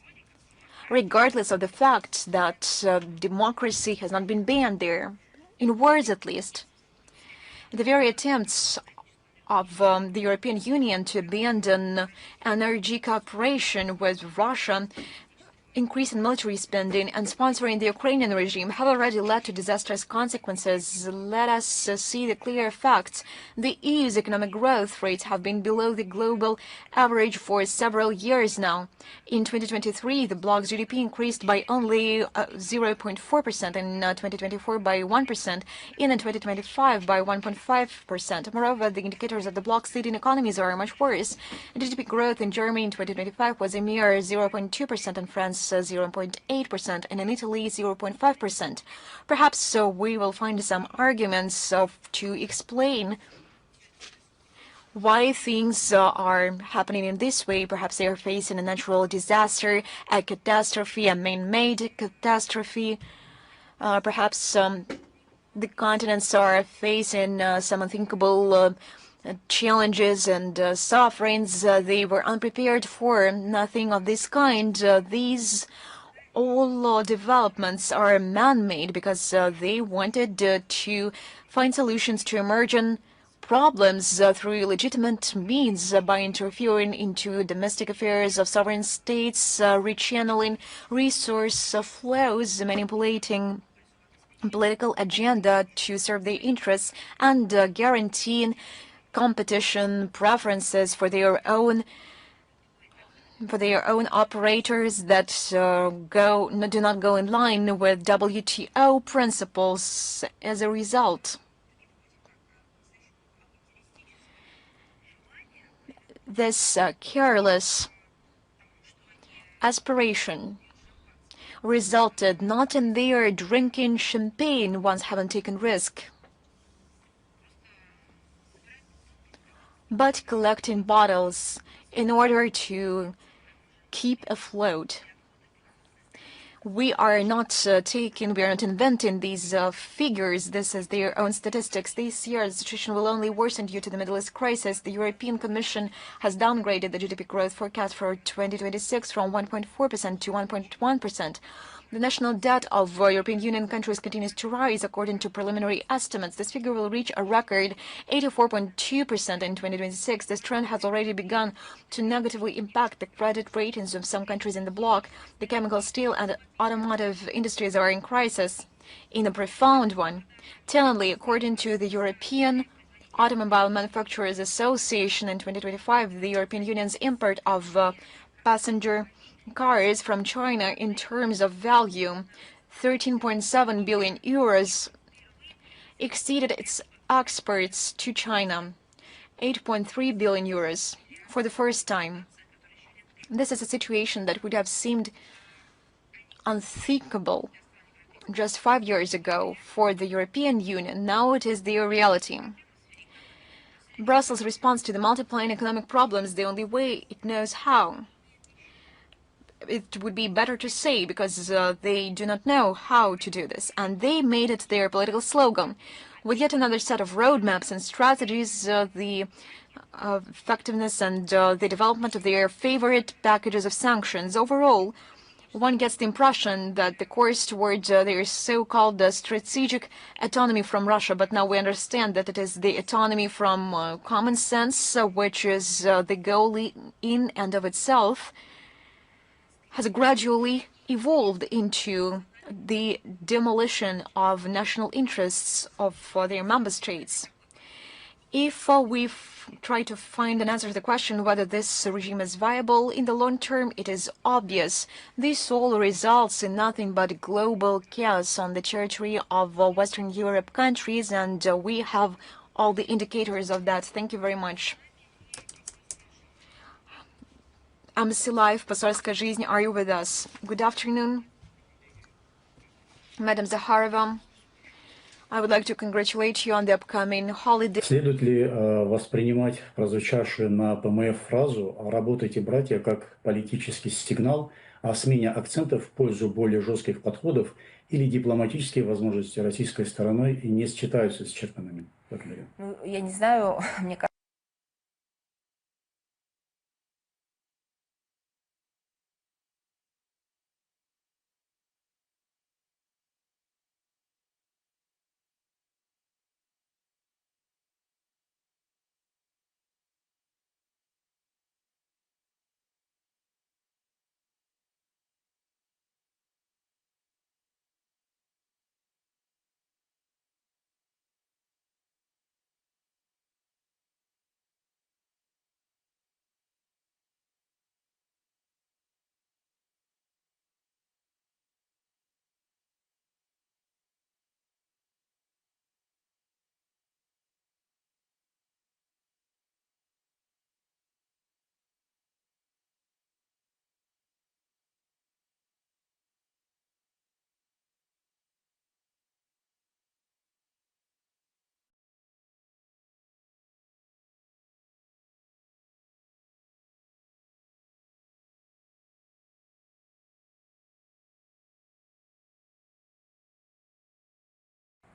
regardless of the fact that democracy has not been banned there, in words at least. The very attempts of the European Union to abandon energy cooperation with Russia, increase in military spending, and sponsoring the Ukrainian regime have already led to disastrous consequences. Let us see the clear facts. The EU's economic growth rates have been below the global average for several years now. In 2023, the bloc's GDP increased by only 0.4%, in 2024 by 1%, and in 2025 by 1.5%. Moreover, the indicators of the bloc's leading economies are much worse. GDP growth in Germany in 2025 was a mere 0.2%, in France 0.8%, and in Italy 0.5%. Perhaps we will find some arguments to explain why things are happening in this way. Perhaps they are facing a natural disaster, a catastrophe, a man-made catastrophe. Perhaps the continents are facing some unthinkable challenges and sufferings they were unprepared for. Nothing of this kind. These all developments are man-made because they wanted to find solutions to emerging problems through legitimate means by interfering into domestic affairs of sovereign states, rechanneling resource flows, manipulating political agenda to serve their interests, and guaranteeing competition preferences for their own operators that do not go in line with WTO principles. As a result, this careless aspiration resulted not in their drinking champagne once having taken risk, but collecting bottles in order to keep afloat. We are not inventing these figures. This is their own statistics. This year, the situation will only worsen due to the Middle East crisis. The European Commission has downgraded the GDP growth forecast for 2026 from 1.4% to 1.1%. The national debt of European Union countries continues to rise. According to preliminary estimates, this figure will reach a record 84.2% in 2026. This trend has already begun to negatively impact the credit ratings of some countries in the bloc. The chemical, steel, and automotive industries are in crisis. in a profound one. Tellingly, according to the European Automobile Manufacturers Association, in 2025, the European Union's import of passenger cars from China in terms of value, 13.7 billion euros, exceeded its exports to China, 8.3 billion euros, for the first time. This is a situation that would have seemed unthinkable just 5 years ago for the European Union. Now it is their reality. Brussels responds to the multiplying economic problems the only way it knows how. It would be better to say, because they do not know how to do this, and they made it their political slogan. With yet another set of roadmaps and strategies, the effectiveness and the development of their favorite packages of sanctions. Overall, one gets the impression that the course towards their so-called strategic autonomy from Russia, but now we understand that it is the autonomy from common sense, which is the goal in and of itself, has gradually evolved into the demolition of national interests of their member states. If we try to find an answer to the question whether this regime is viable in the long term, it is obvious. This all results in nothing but global chaos on the territory of Western Europe countries, and we have all the indicators of that. Thank you very much. Embassy Live, Посольская жизнь, are you with us? Good afternoon, Madam Zakharova. I would like to congratulate you on the upcoming holiday. Следует ли воспринимать прозвучавшую на ПМФ фразу «работайте, братья» как политический сигнал о смене акцентов в пользу более жестких подходов, или дипломатические возможности российской стороны не считаются исчерпанными? Благодарю. Ну, я не знаю, мне кажется,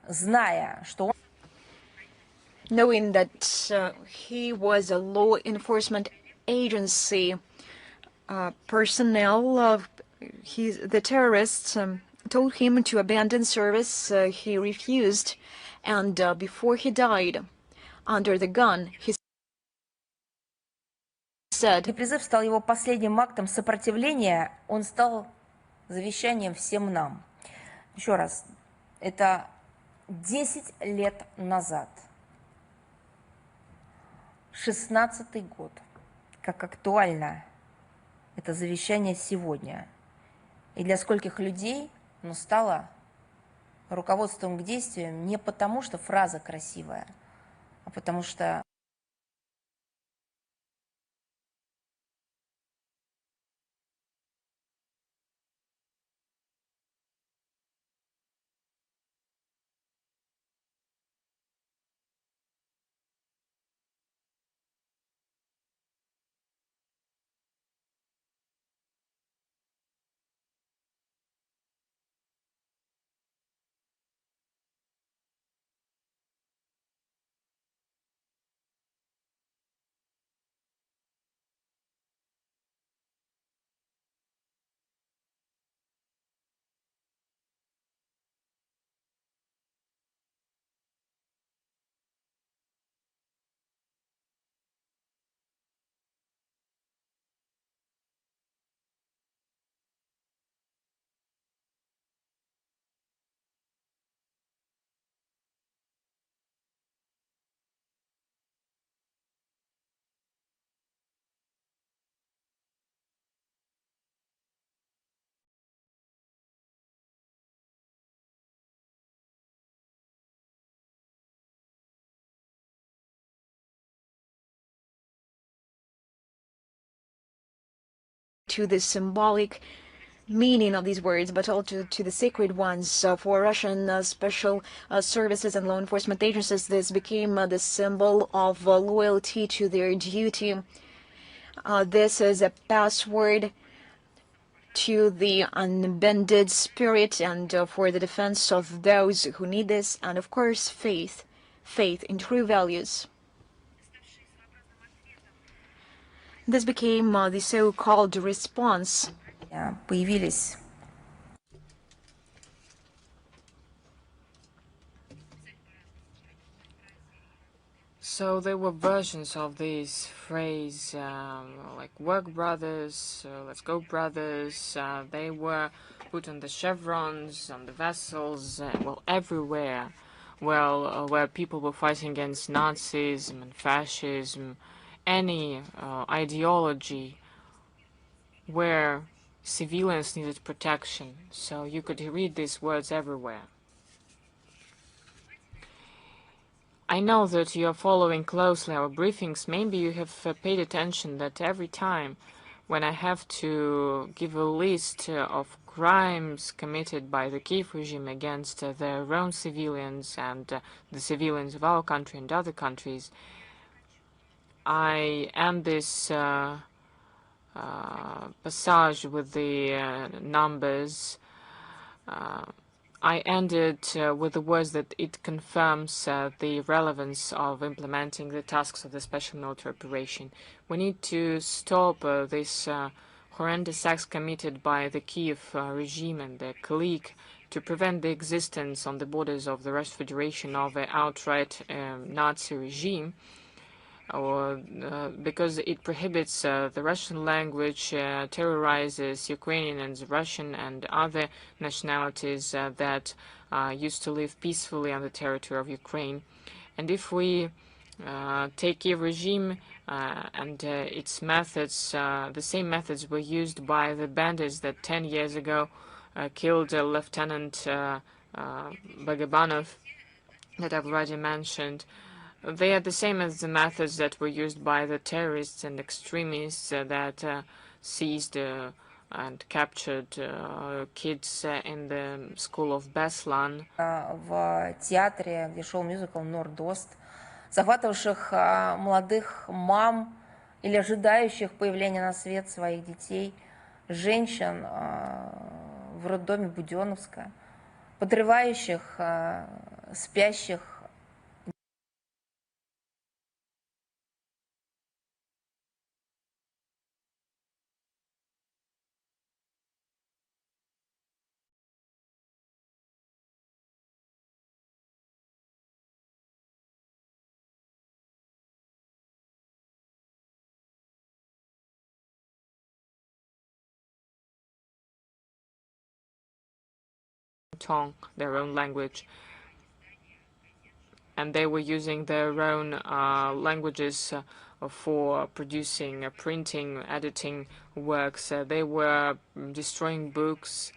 зная, что он... Knowing that he was a law enforcement agency personnel, the terrorists told him to abandon service. He refused, and before he died under the gun, he said, И призыв стал его последним актом сопротивления, он стал завещанием всем нам. Еще раз, это 10 лет назад, 16-й год, как актуально это завещание сегодня. И для скольких людей оно стало руководством к действиям не потому, что фраза красивая, а потому что to the symbolic meaning of these words, but also to the sacred ones for Russian special services and law enforcement agencies. This became the symbol of loyalty to their duty. This is a password to the unbended spirit and for the defense of those who need this, and of course faith in true values. This became the so-called response. Появились. So there were versions of this phrase, like "work brothers," "let's go brothers." They were put on the chevrons, on the vessels, well, everywhere. Well, where people were fighting against Nazism and fascism, any ideology where civilians needed protection. So you could read these words everywhere. I know that you are following closely our briefings. Maybe you have paid attention that every time when I have to give a list of crimes committed by the Kiev regime against their own civilians and the civilians of our country and other countries, I end this passage with the numbers. I ended with the words that it confirms the relevance of implementing the tasks of the special military operation. We need to stop this horrendous acts committed by the Kiev regime and their clique to prevent the existence on the borders of the Russian Federation of an outright Nazi regime, or because it prohibits the Russian language, terrorizes Ukrainian and Russian and other nationalities that used to live peacefully on the territory of Ukraine. And if we take Kiev regime and its methods, the same methods were used by the bandits that 10 years ago killed Lieutenant Bagabanov that I've already mentioned. They are the same as the methods that were used by the terrorists and extremists that seized and captured kids in the school of Beslan. В театре, где шел мюзикл «Норд-Ост», захватывавших молодых мам или ожидающих появления на свет своих детей, женщин в роддоме Буденновска, подрывающих спящих tongue, their own language, and they were using their own languages for producing, printing, editing works. They were destroying books.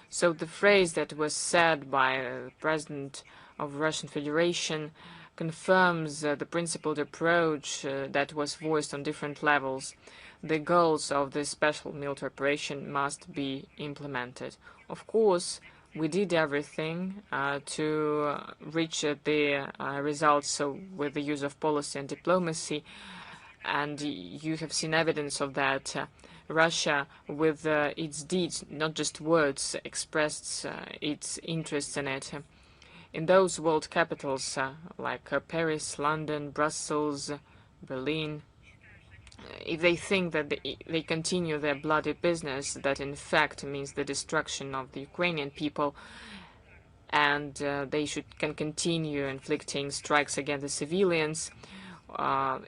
So the phrase that was said by the President of the Russian Federation confirms the principled approach that was voiced on different levels. The goals of this special military operation must be implemented. Of course, we did everything to reach the results with the use of policy and diplomacy, and you have seen evidence of that. Russia, with its deeds, not just words, expressed its interests in it. In those world capitals like Paris, London, Brussels, Berlin, if they think that they continue their bloody business, that in fact means the destruction of the Ukrainian people, and they can continue inflicting strikes against the civilians,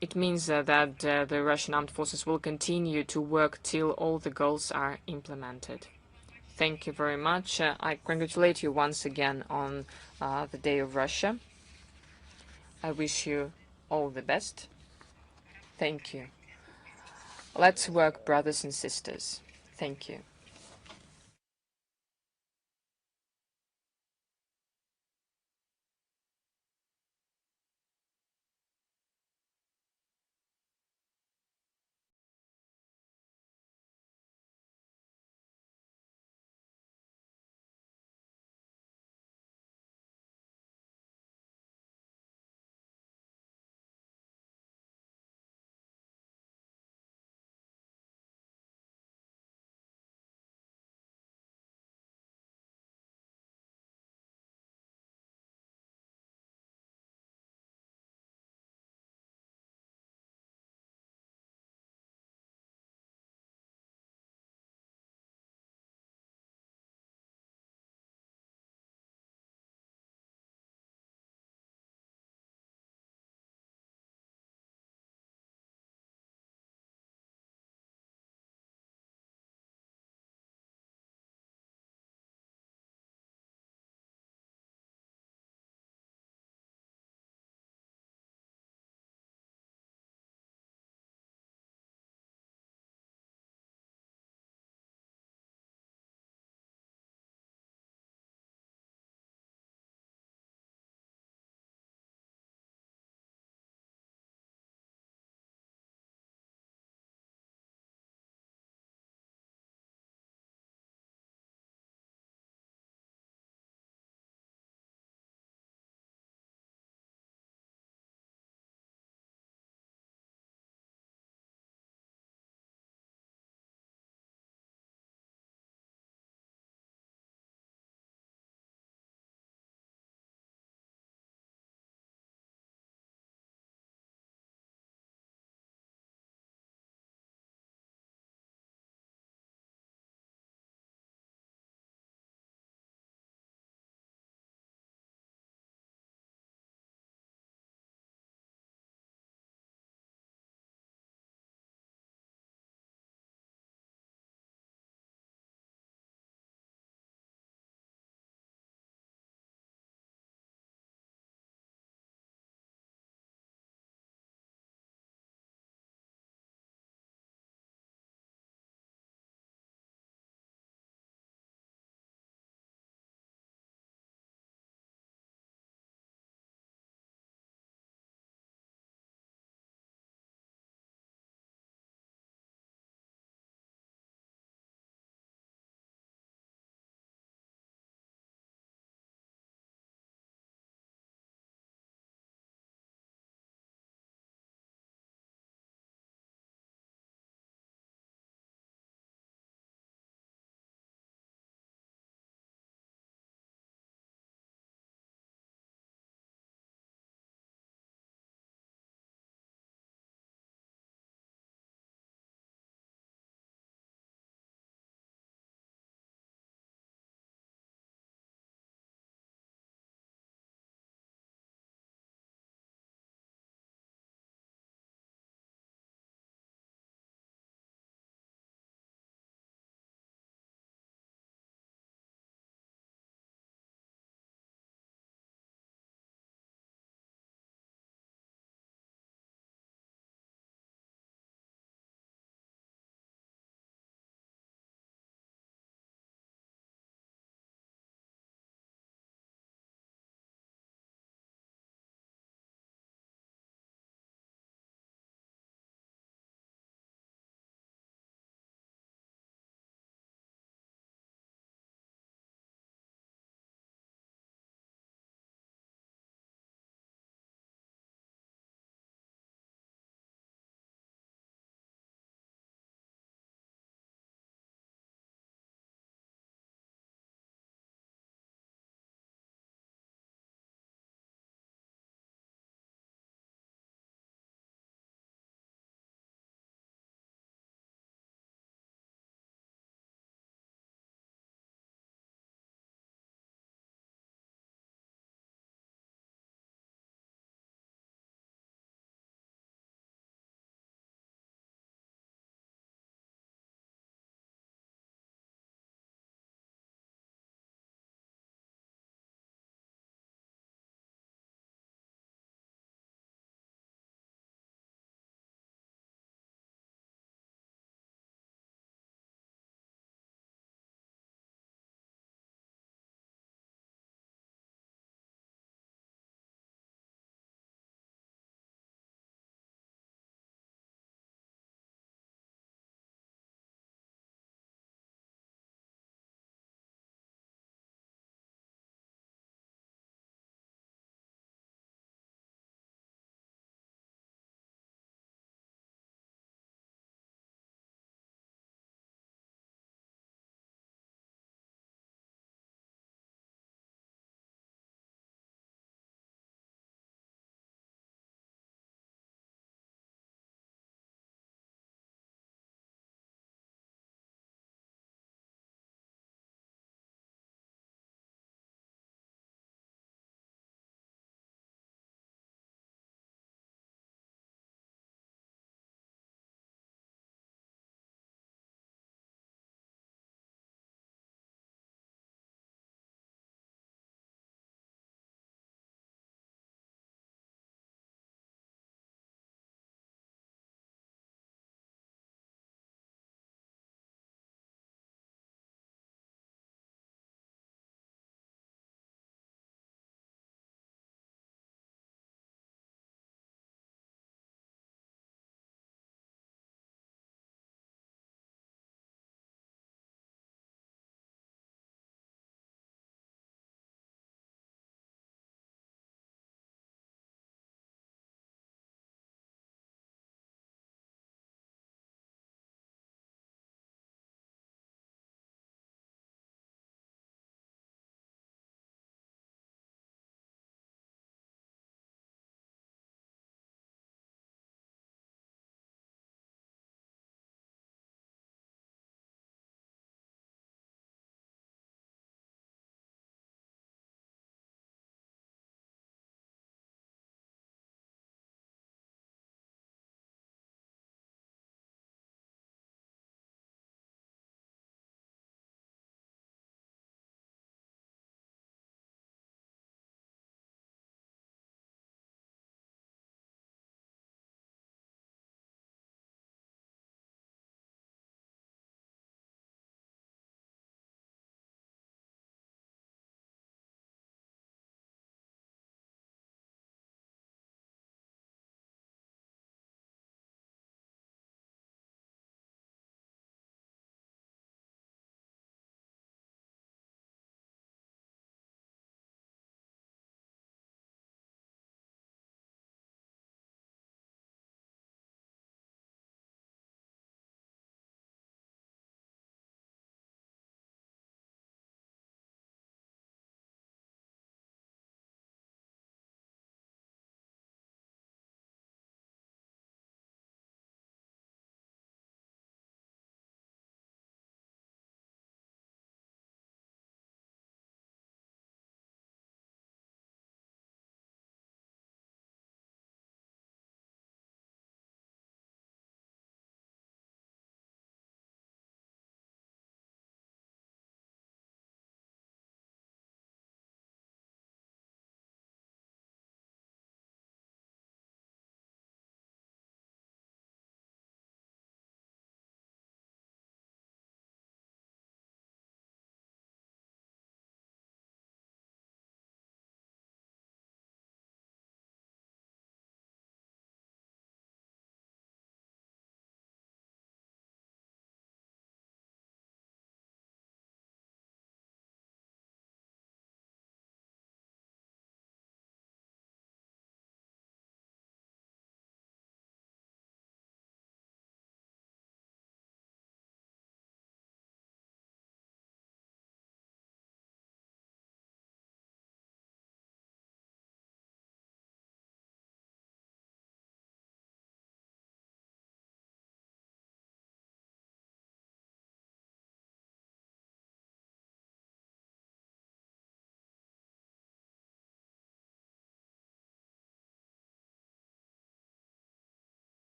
it means that the Russian armed forces will continue to work till all the goals are implemented. Thank you very much. I congratulate you once again on the Day of Russia. I wish you all the best. Thank you. Let's work, brothers and sisters. Thank you.